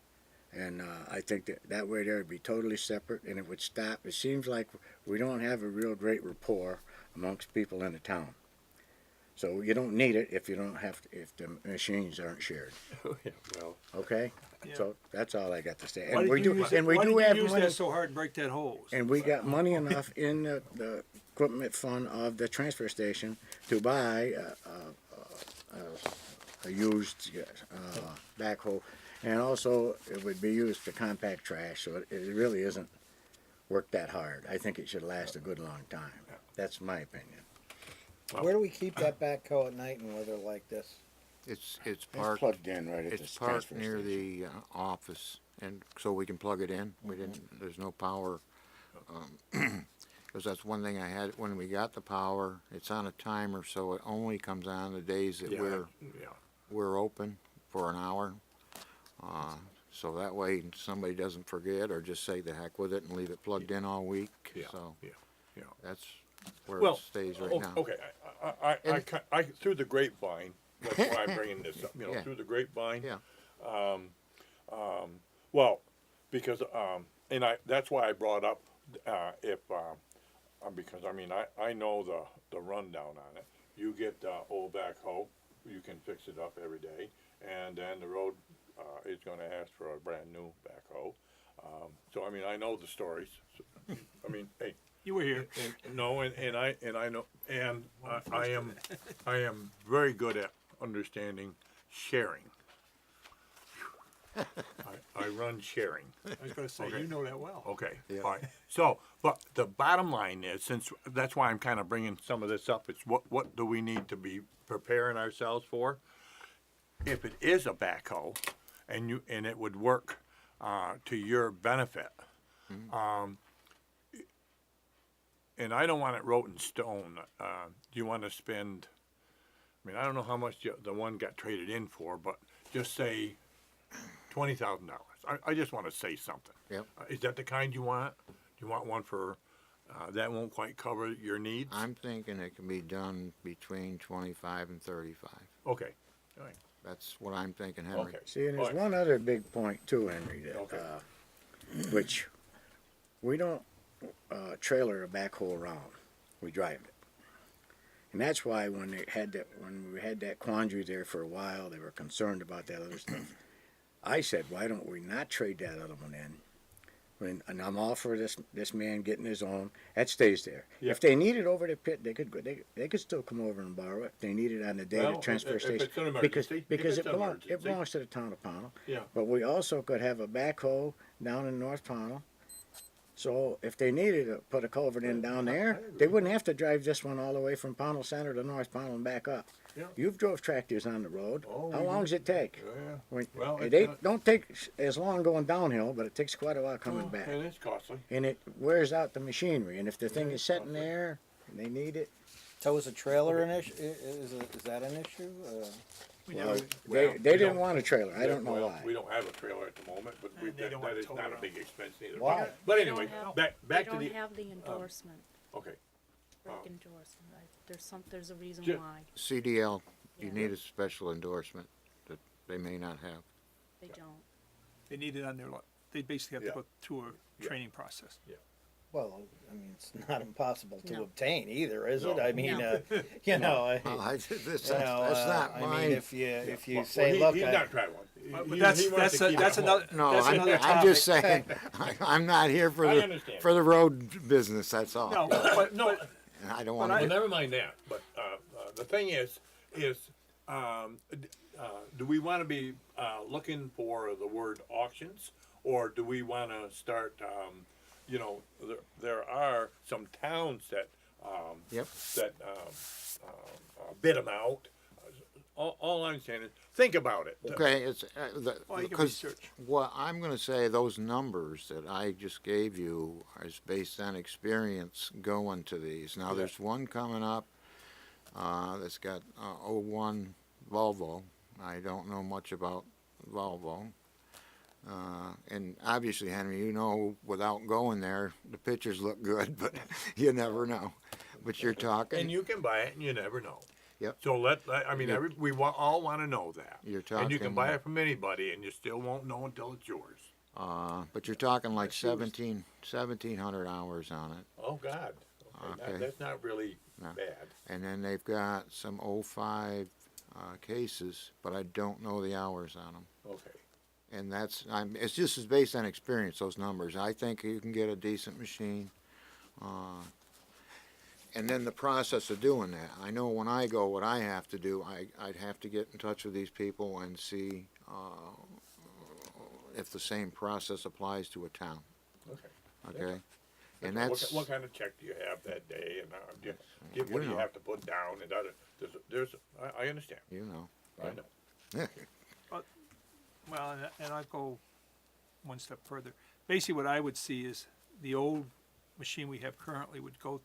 And I think that way there would be totally separate, and it would stop. It seems like we don't have a real great rapport amongst people in the town. So you don't need it if the machines aren't shared. Yeah, well, Okay? Yeah. So that's all I got to say. Why And did we you do use and we why do did have you use money, that so hard and break that hose? and we got money enough in the equipment fund of the transfer station to buy a used backhoe, and also it would be used for compact trash, so it really isn't worked that hard. I think it should last a good long time. That's my opinion. Where do we keep that backhoe at night in weather like this? It's It's parked. plugged in right at It's the parked transfer near station. the office, and so we can plug it in. We didn't. There's no power. Because that's one thing I had when we got the power. It's on a timer, so it only comes on the days that yeah, we're open for an hour. So that way somebody doesn't forget or just say the heck with it and leave it plugged in all week. yeah, So yeah. that's where Well, it stays right now. okay. I through the grapevine. That's why I'm bringing this up. Yeah. Through the grapevine. Yeah. Well, because that's why I brought up because I know the rundown on it. You get the old backhoe, you can fix it up every day, and then the road is going to ask for a brand new backhoe. So I know the stories. So, hey. You were here. And I know, and I am very good at understanding sharing. I run sharing. I was going to say, Okay. you know that well. Okay, Yeah. all right. So, but the bottom line is, since that's why I'm kind of bringing some of this up, it's what do we need to be preparing ourselves for? If it is a backhoe, and it would work to your benefit, and I don't want it wrote in stone. Do you want to spend? I don't know how much the one got traded in for, but just say $20,000. I just want to say something. Yep. Is that the kind you want? Do you want one for that won't quite cover your needs? I'm thinking it can be done between 25 and 35. Okay. All right. That's what I'm thinking, Henry. Okay. See, and there's All right. one other big point too, Henry, that, Okay. which we don't trailer a backhoe around. We drive it. And that's why when we had that quandary there for a while, they were concerned about that other stuff. I said, why don't we not trade that other one in? And I'm all for this man getting his own. That stays there. Yeah. If they need it over the pit, they could go. They could still come over and borrow it. If they need it on the day Well, of transfer if station. it's an because emergency. because If it it's an belongs emergency. to the town of Pownal. Yeah. But we also could have a backhoe down in North Pownal. So if they needed to put a culvert in down there, they wouldn't have to drive this one all the way from Pownal Center to North Pownal and back up. Yeah. You've drove tractors on the road. Oh, How we long do. does it take? Yeah. When, Well, it it's not- don't take as long going downhill, but it takes quite a while coming back. And it's costly. And it wears out the machinery. And if the thing is sitting there and they need it, So is a trailer an issue? Is that an issue? We Well, never, they we didn't don't- want a trailer. I don't know Well, why. We don't have a trailer at the moment, but And they don't that want is to tow not it a out. big expense either. Why? But They anyway, don't have- back They to don't the, have the endorsement. okay. Endorsement. There's a reason Ju- why CDL, you Yeah. need a special endorsement that they may not have. they don't. they need it on their, they basically have to Yeah. go through a Yeah. training process. Well, I mean, it's not impossible to No. obtain either, is it? No. I mean, No. you know, That's you know, not I my. mean, if you Well, say, he- look, he's I- not traveling. But He- that's, he wants to keep it that's at another, home. No, that's another topic. I'm just saying, I'm not here for I the, understand. for the road business, that's all. No, but, No, And I don't but want well, to, never mind that, but, the thing is, do we wanna be, looking for the word auctions? Or do we wanna start, you know, there are some towns that, yep, that, bid them out. All I'm saying is, think about it. okay, it's, Well, you can because research. what I'm gonna say, those numbers that I just gave you is based on experience going to these. Now, there's one coming up, that's got, '01 Volvo. I don't know much about Volvo. And obviously, Henry, you know, without going there, the pictures look good, but you never know. But you're talking. And you can buy it and you never know. Yep. So I mean, You're- all wanna know that. You're And you can talking- buy it from anybody and you still won't know until it's yours. But you're talking like That's used. 1,700 hours on it. Oh, God. Okay, Okay. that's not really No. bad. And then they've got some '05 cases, but I don't know the hours on them. Okay. And it's just as based on experience, those numbers. I think you can get a decent machine. And then the process of doing that. I know when I go, what I have to do, I'd have to get in touch with these people and see if the same process applies to a town, Okay. okay? And What that's, what kind of check do you have that day, and You what do you know. have to put down, and other, I understand, you know. I know. Well, and I'll go one step further. Basically, what I would see is the old machine we have currently would go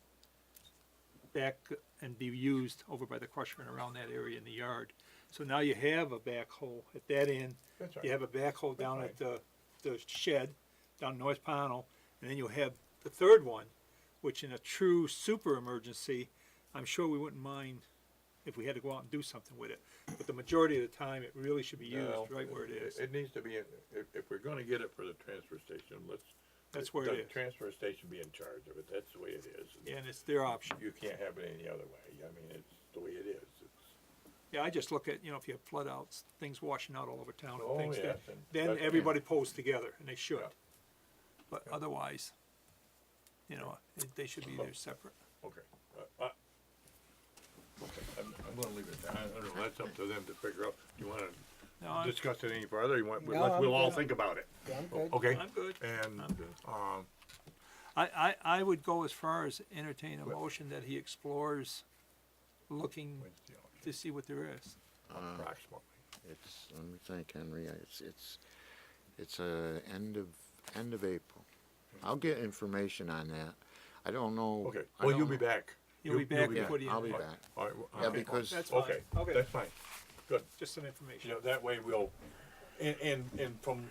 back and be used over by the crusher and around that area in the yard. So now you have a backhoe at that end. That's You right. have a backhoe down at the shed, down North Pownal, and then you'll have the third one, which in a true super emergency, I'm sure we wouldn't mind if we had to go out and do something with it. But the majority of the time, it really should be used No, right where it is. It needs to be, if we're gonna get it for the transfer station, That's where it the is. transfer station be in charge of it, that's the way it is. And it's their option. You can't have it any other way, I mean, it's the way it is. Yeah, I just look at, if you have flood outs, things washing out all over town Oh, and things, yes, then, and then that's- everybody pulls together, and they should. Yeah. But otherwise, they should be there separate. Okay. Okay, I'm gonna leave it there, I don't know, that's up to them to figure out, you wanna No, I'm, discuss it any further, you want, No, I'm we'll all good. think about it, I'm good. okay? I'm good. And, I'm good. I would go as far as entertain a Well- motion that he explores looking when's the auction? to see what there is. Approximately. It's, let me think, Henry, it's end of April. I'll get information on that. I don't know. Okay, I well, don't you'll be know. back. You'll be back Yeah, before the end. I'll of be the- back. All right, Yeah, because, That's fine. Okay, Okay. that's fine, good. Just some You information. know, that way we'll, and from,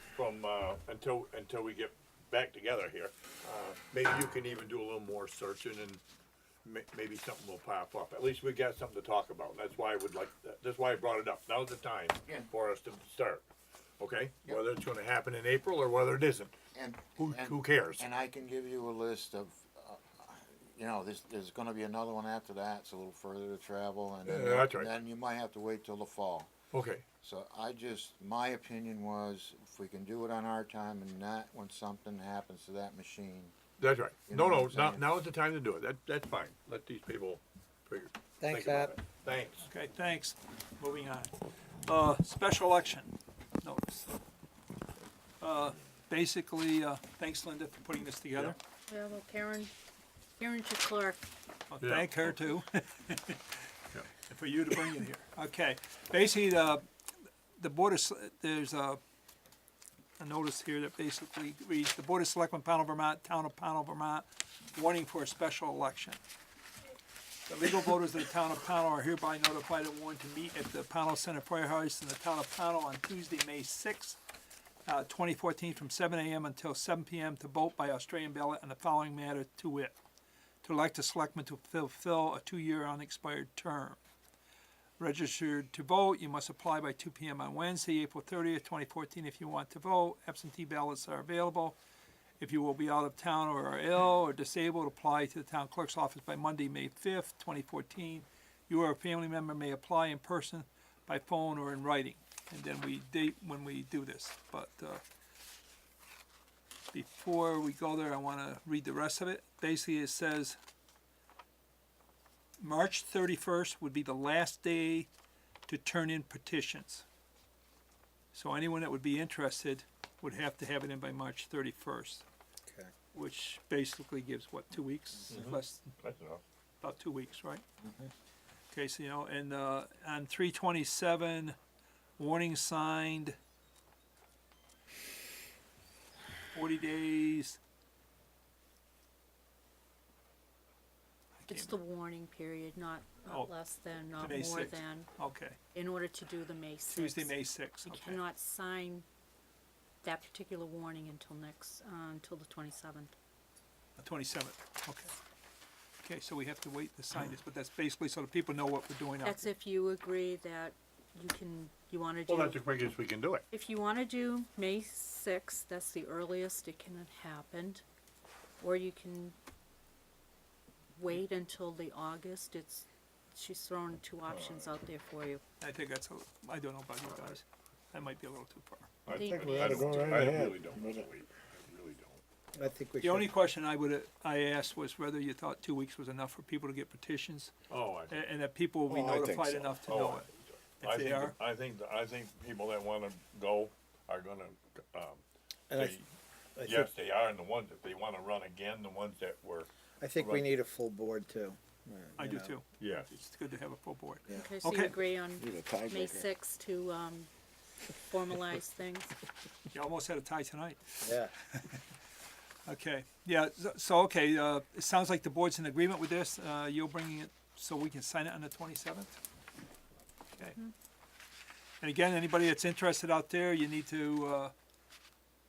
until we get back together here, maybe you can even do a little more searching and maybe something will pop up. At least we got something to talk about. That's why I would like, that's why I brought it up. Now's the time Yeah. for us to start, okay? Yep. Whether it's gonna happen in April or whether it isn't, and, who cares? and I can give you a list of, there's gonna be another one after that, it's a little further to travel, and then, Yeah, that's right. then you might have to wait till the fall. Okay, So my opinion was, if we can do it on our time and not when something happens to that machine. that's right. You know No, what I'm now, saying? now is the time to do it. That's fine. Let these people figure. Thanks, think about Pat. it. Thanks. Okay, thanks. Moving on. Special election notice. Basically, thanks Linda for putting this together. Yeah, well, Karen's your clerk. Well, Yeah. thank her too. And for you to bring it here. Okay, basically, the Board of, there's a notice here that basically reads, the Board of Selectmen, Pownal, Vermont, Town of Pownal, Vermont, warning for a special election. The legal voters of the town of Pownal are hereby notified and warned to meet at the Pownal Center Firehouse in the town of Pownal on Tuesday, May 6th, 2014, from 7 a.m. until 7 p.m. to vote by Australian ballot on the following matter, to wit: to elect a selectman to fulfill a 2-year unexpired term. Registered to vote, you must apply by 2 p.m. on Wednesday, April 30th, 2014, if you want to vote. Absentee ballots are available. If you will be out of town or are ill or disabled, apply to the town clerk's office by Monday, May 5th, 2014. You or a family member may apply in person, by phone, or in writing. And then we date when we do this. But before we go there, I want to read the rest of it. Basically, it says March 31st would be the last day to turn in petitions. So anyone that would be interested would have to have it in by March 31st. Okay. Which basically gives, what, 2 weeks? Less, That's enough. about 2 weeks, right? Okay, so, you know, and on 327, warning signed, 40 days. I It's can't the warning period, not Oh, less than, not May more 6th. than, Okay, in order to do the May 6th. Tuesday, May 6th, You okay. cannot sign that particular warning until the 27th. The 27th, okay. Okay, so we have to wait to sign this, but that's basically so that people know what we're doing out That's there. if you agree that you want to do. Well, that's the quickest we can do it. If you want to do May 6th, that's the earliest it can happen. Or you can wait until the August. She's throwing 2 options out there for you. I think that's, I don't know about you guys. That might be a little too far. I think we ought to go right I ahead. really don't with want it. to wait. I really don't. I think we The only should. question I asked was whether you thought 2 weeks was enough for people to get petitions, Oh, I think. and that people will be Oh, I think notified so. enough to Oh, know I it. think so. If I they think, are, I think people that wanna go are gonna, And I say, I yes, think, they are, and the ones, if they wanna run again, the ones that were, I think we Right. need a full board too. I you do know. too. yes. It's good to have a full board. Yeah. Okay, so you Okay. agree on Need a May tiebreaker. 6th to formalize things? You almost had a tie tonight. Yeah. Okay, yeah, okay, it sounds like the board's in agreement with this. You're bringing it so we can sign it on the 27th? Okay. And again, anybody that's interested out there, you need to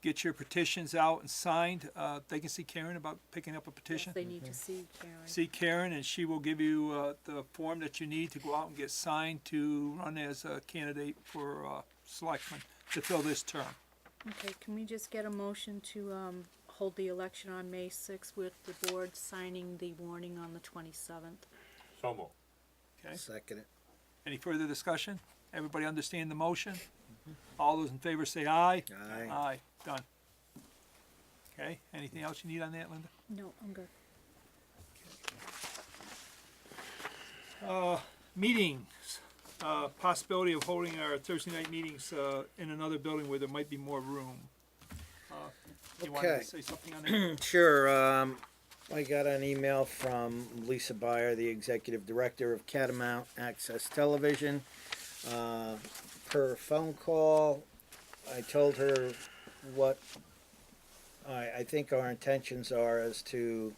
get your petitions out and signed. They can see Karen about picking up a Yes, petition. they need to see Karen. See Karen, and she will give you the form that you need to go out and get signed to run as a candidate for selectman to fill this term. Okay, can we just get a motion to hold the election on May 6th with the board signing the warning on the 27th? So moved. Okay, Second it. any further discussion? Everybody understand the motion? All those in favor say aye. Aye. Aye, done. Okay, anything else you need on that, Linda? No, I'm good. Meetings, possibility of holding our Thursday night meetings in another building where there might be more room. You wanted Okay. to say something on that? Sure. I got an email from Lisa Beyer, the executive director of Catamount Access Television. Per phone call, I told her what I think our intentions are is to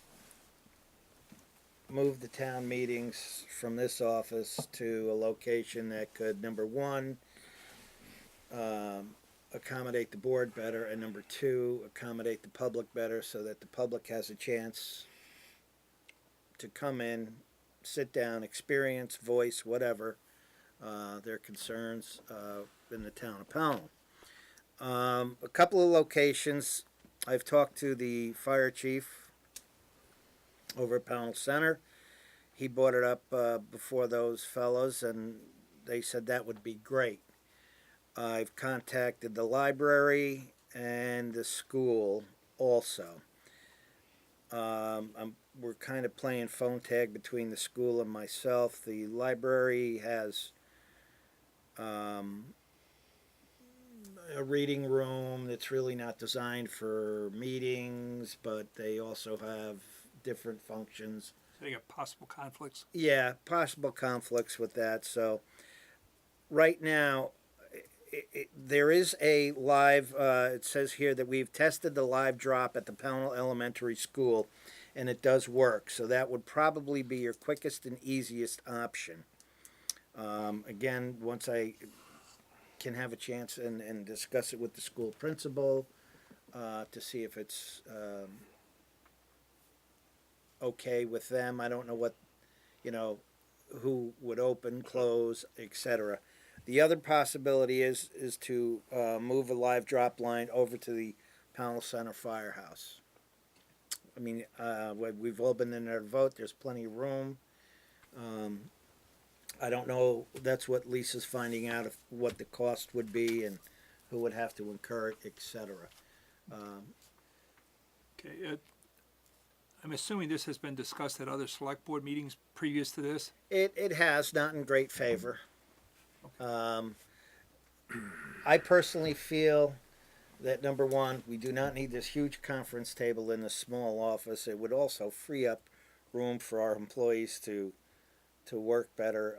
move the town meetings from this office to a location that could, number one, accommodate the board better, and number two, accommodate the public better so that the public has a chance to come in, sit down, experience, voice, whatever, their concerns in the town of Pownal. A couple of locations. I've talked to the fire chief over at Pownal Center. He brought it up before those fellows, and they said that would be great. I've contacted the library and the school also. We're kind of playing phone tag between the school and myself. The library has a reading room that's really not designed for meetings, but they also have different functions. So you got possible conflicts. Yeah, possible conflicts with that. So right now, there is a live, it says here that we've tested the live drop at the Pownal Elementary School, and it does work. So that would probably be your quickest and easiest option. Again, once I can have a chance and discuss it with the school principal to see if it's okay with them. I don't know what, who would open, close, etc. The other possibility is to move a live drop line over to the Pownal Center Firehouse. I mean, we've all been in there to vote. There's plenty of room. I don't know. That's what Lisa's finding out of what the cost would be and who would have to incur it, etc. Okay, I'm assuming this has been discussed at other select board meetings previous to this? It has, not in great favor. I personally feel that, number one, we do not need this huge conference table in a small office. It would also free up room for our employees to work better.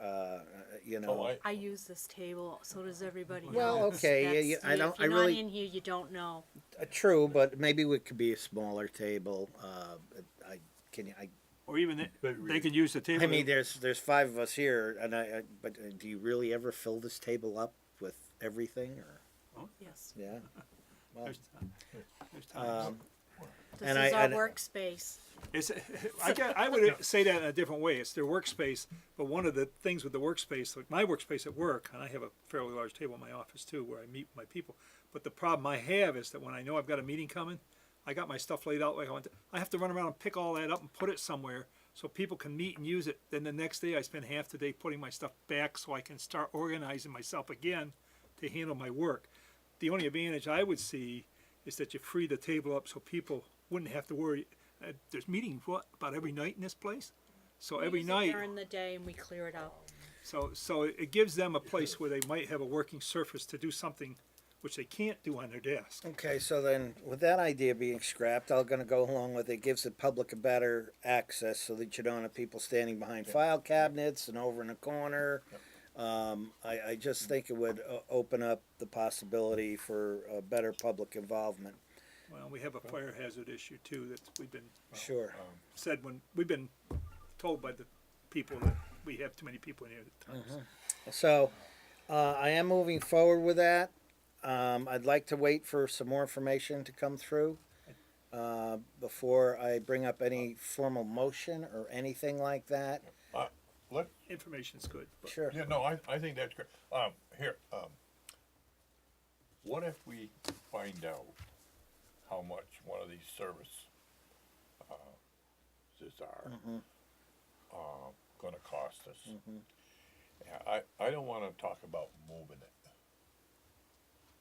I use this table, so does everybody Well, else. okay, That's- I don't- If you're I really- not in here, you don't know. True, but maybe it could be a smaller table. Or even they could use the table. I mean, there's five of us here, and but do you really ever fill this table up with everything, or Yes. yeah? Well, There's times. This And is I- our and- workspace. It's, I would say that in a different way. It's their workspace, but one of the things with the workspace, like my workspace at work, and I have a fairly large table in my office too, where I meet with my people. But the problem I have is that when I know I've got a meeting coming, I got my stuff laid out like I want to. I have to run around and pick all that up and put it somewhere so people can meet and use it. Then the next day I spend half the day putting my stuff back so I can start organizing myself again to handle my work. The only advantage I would see is that you free the table up so people wouldn't have to worry. There's meetings about every night in this place, so every We use it night. during the day and we clear it out. So it gives them a place where they might have a working surface to do something which they can't do on their desk. okay, so then with that idea being scrapped, I'm going to go along with it. Gives the public a better access so that you don't have people standing behind file cabinets and over in a corner. I just think it would open up the possibility for better public involvement. Well, we have a fire hazard issue too that we've been Sure. said when we've been told by the people that we have too many people in here at times. So I am moving forward with that. I'd like to wait for some more information to come through before I bring up any formal motion or anything like that. Information's good. But Sure. Yeah, no, I think that's great. What if we find out how much one of these services are gonna cost us? Yeah, I don't wanna talk about moving it.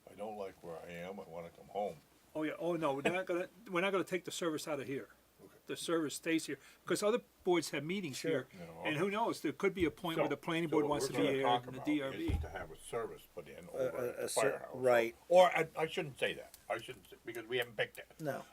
I don't like where I am, I wanna come home. oh yeah, oh no, we're not gonna take the service out of here. The service stays here because other boards have meetings Sure. here, You know, and who knows? There could be a point where the planning board wants to be here and the DRB. To have a service put in over at the ser- firehouse. right. Or I shouldn't say that. I shouldn't say, because we haven't picked it. No,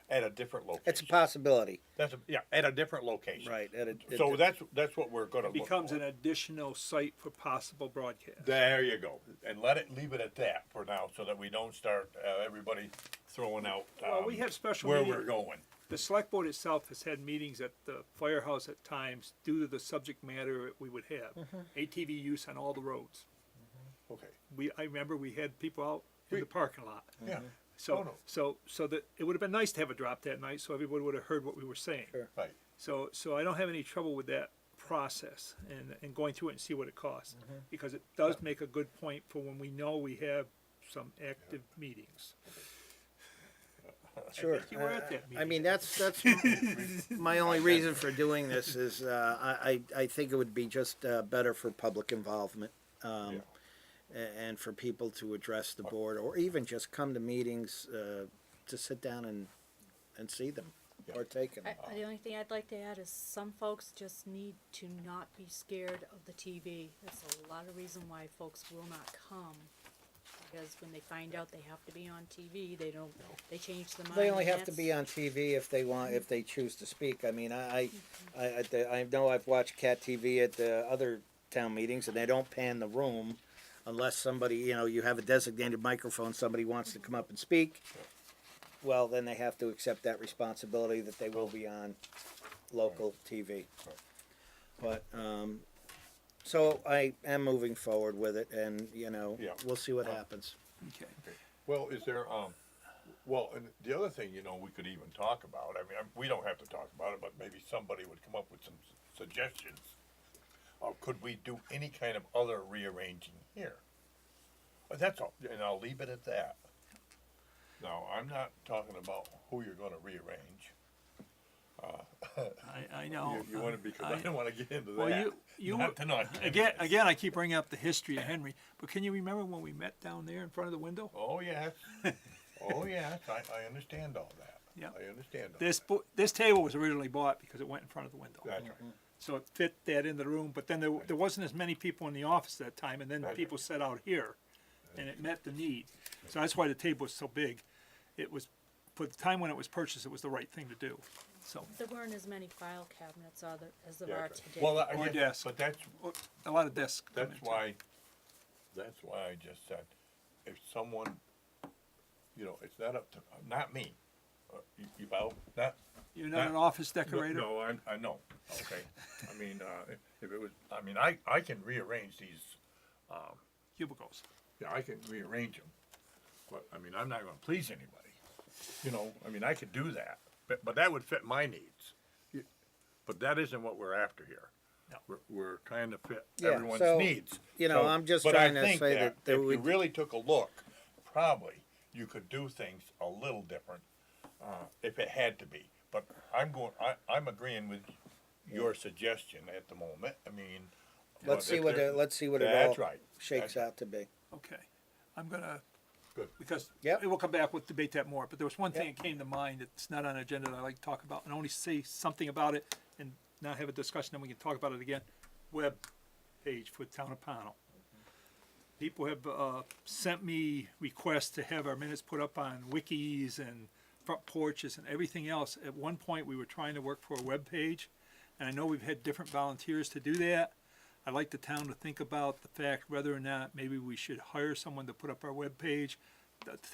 At a different location. it's a possibility. Yeah, at a different location. Right. So that's what we're gonna look Becomes for. an additional site for possible broadcast. There you go. And leave it at that for now, so that we don't start, everybody throwing out, Well, we have special where meetings. we're going. The select board itself has had meetings at the firehouse at times due to the subject matter that we would have. ATV use on all the roads. Okay. I remember we had people out in the parking lot. Yeah. So, Oh, no. so that it would have been nice to have a drop that night, so everybody would have heard what we were saying. Sure. Right. So I don't have any trouble with that process and going through it and see what it costs. Because it does make a good point for when we know we have some active meetings. Sure. think you were at that I meeting. mean, that's my only reason for doing this is I think it would be just better for public involvement and for people to address the board or even just come to meetings to sit down and see them, partake in them. The only thing I'd like to add is some folks just need to not be scared of the TV. There's a lot of reason why folks will not come. Because when they find out they have to be on TV, they change their mind. They only and have to be on TV if they choose to speak. I mean, I know I've watched Cat TV at the other town meetings, and they don't pan the room, unless somebody, you have a designated microphone, somebody wants to come up and speak, well, then they have to accept that responsibility that they will be on local TV. But, so I am moving forward with it, and, Yeah. we'll see what happens. Okay. Well, is there, well, and the other thing, we could even talk about, I mean, we don't have to talk about it, but maybe somebody would come up with some suggestions. Could we do any kind of other rearranging here? That's all, and I'll leave it at that. Now, I'm not talking about who you're gonna rearrange. I know. You wanna, because I don't wanna get into that. Well, you Not tonight. again, I keep bringing up the history of Henry, but can you remember when we met down there in front of the window? Oh, yes. Oh, yes, I understand all that. Yeah. I understand all This that. this table was originally bought because it went in front of the window. That's right. So it fit that in the room, but then there wasn't as many people in the office at that time, and then Right. people sat out here, and it met the need. So that's why the table was so big. It was, for the time when it was purchased, it was the right thing to do. So, There weren't as many file cabinets as there Yeah, are right. today. Well, Or yes, desk. but that's, a lot of desks. come that's into it. why I just said, if someone, it's not up to, not me. You follow? Not, You're not an office decorator? No, I know, okay. I mean, if it was, I can rearrange these, Cubicles. yeah, I can rearrange them. But, I'm not gonna please anybody. I could do that, but that would fit my needs. But that isn't what we're after here. No. We're trying to fit Yeah, everyone's so, needs. I'm just but I trying to think say that if there you would- really took a look, probably you could do things a little different, if it had to be. But I'm agreeing with your suggestion at the moment. Let's see what it That's all right. shakes That's out to be. Okay. I'm gonna, Good. because Yep. we'll come back, we'll debate that more, but there was one thing Yep. that came to mind that's not on the agenda that I'd like to talk about, and only say something about it and not have a discussion, then we can talk about it again. Web page for the town of Pownal. People have sent me requests to have our minutes put up on wikis and front porches and everything else. At one point, we were trying to work for a web page, and I know we've had different volunteers to do that. I'd like the town to think about the fact whether or not maybe we should hire someone to put up our web page.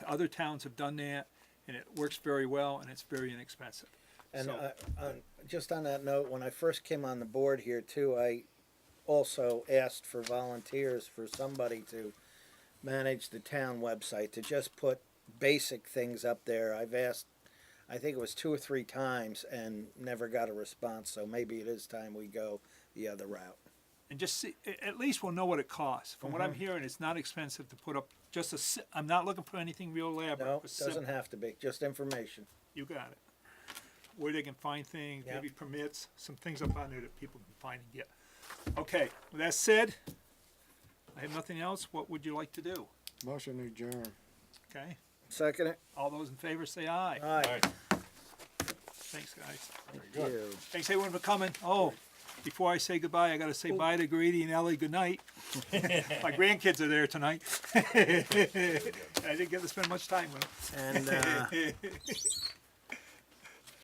Other towns have done that, and it works very well, and it's very inexpensive. And So- just on that note, when I first came on the board here too, I also asked for volunteers for somebody to manage the town website, to just put basic things up there. I've asked, I think it was 2 or 3 times, and never got a response, so maybe it is time we go the other route. And just see, at least we'll know what it costs. From what I'm hearing, it's not expensive to put up just I'm not looking for anything real elaborate. No, but it doesn't have to be, just information. You got it. Where they can find things, Yeah. maybe permits, some things up on there that people can find and get. Okay, with that said, I have nothing else. What would you like to do? Motion to adjourn. Okay, Second it? all those in favor say aye. All Aye. right, Thanks, guys. very good. You. Thanks everyone for coming. Oh, before I say goodbye, I gotta say bye to Grady and Ellie. Good night. My grandkids are there tonight. I didn't get to spend much time with them. And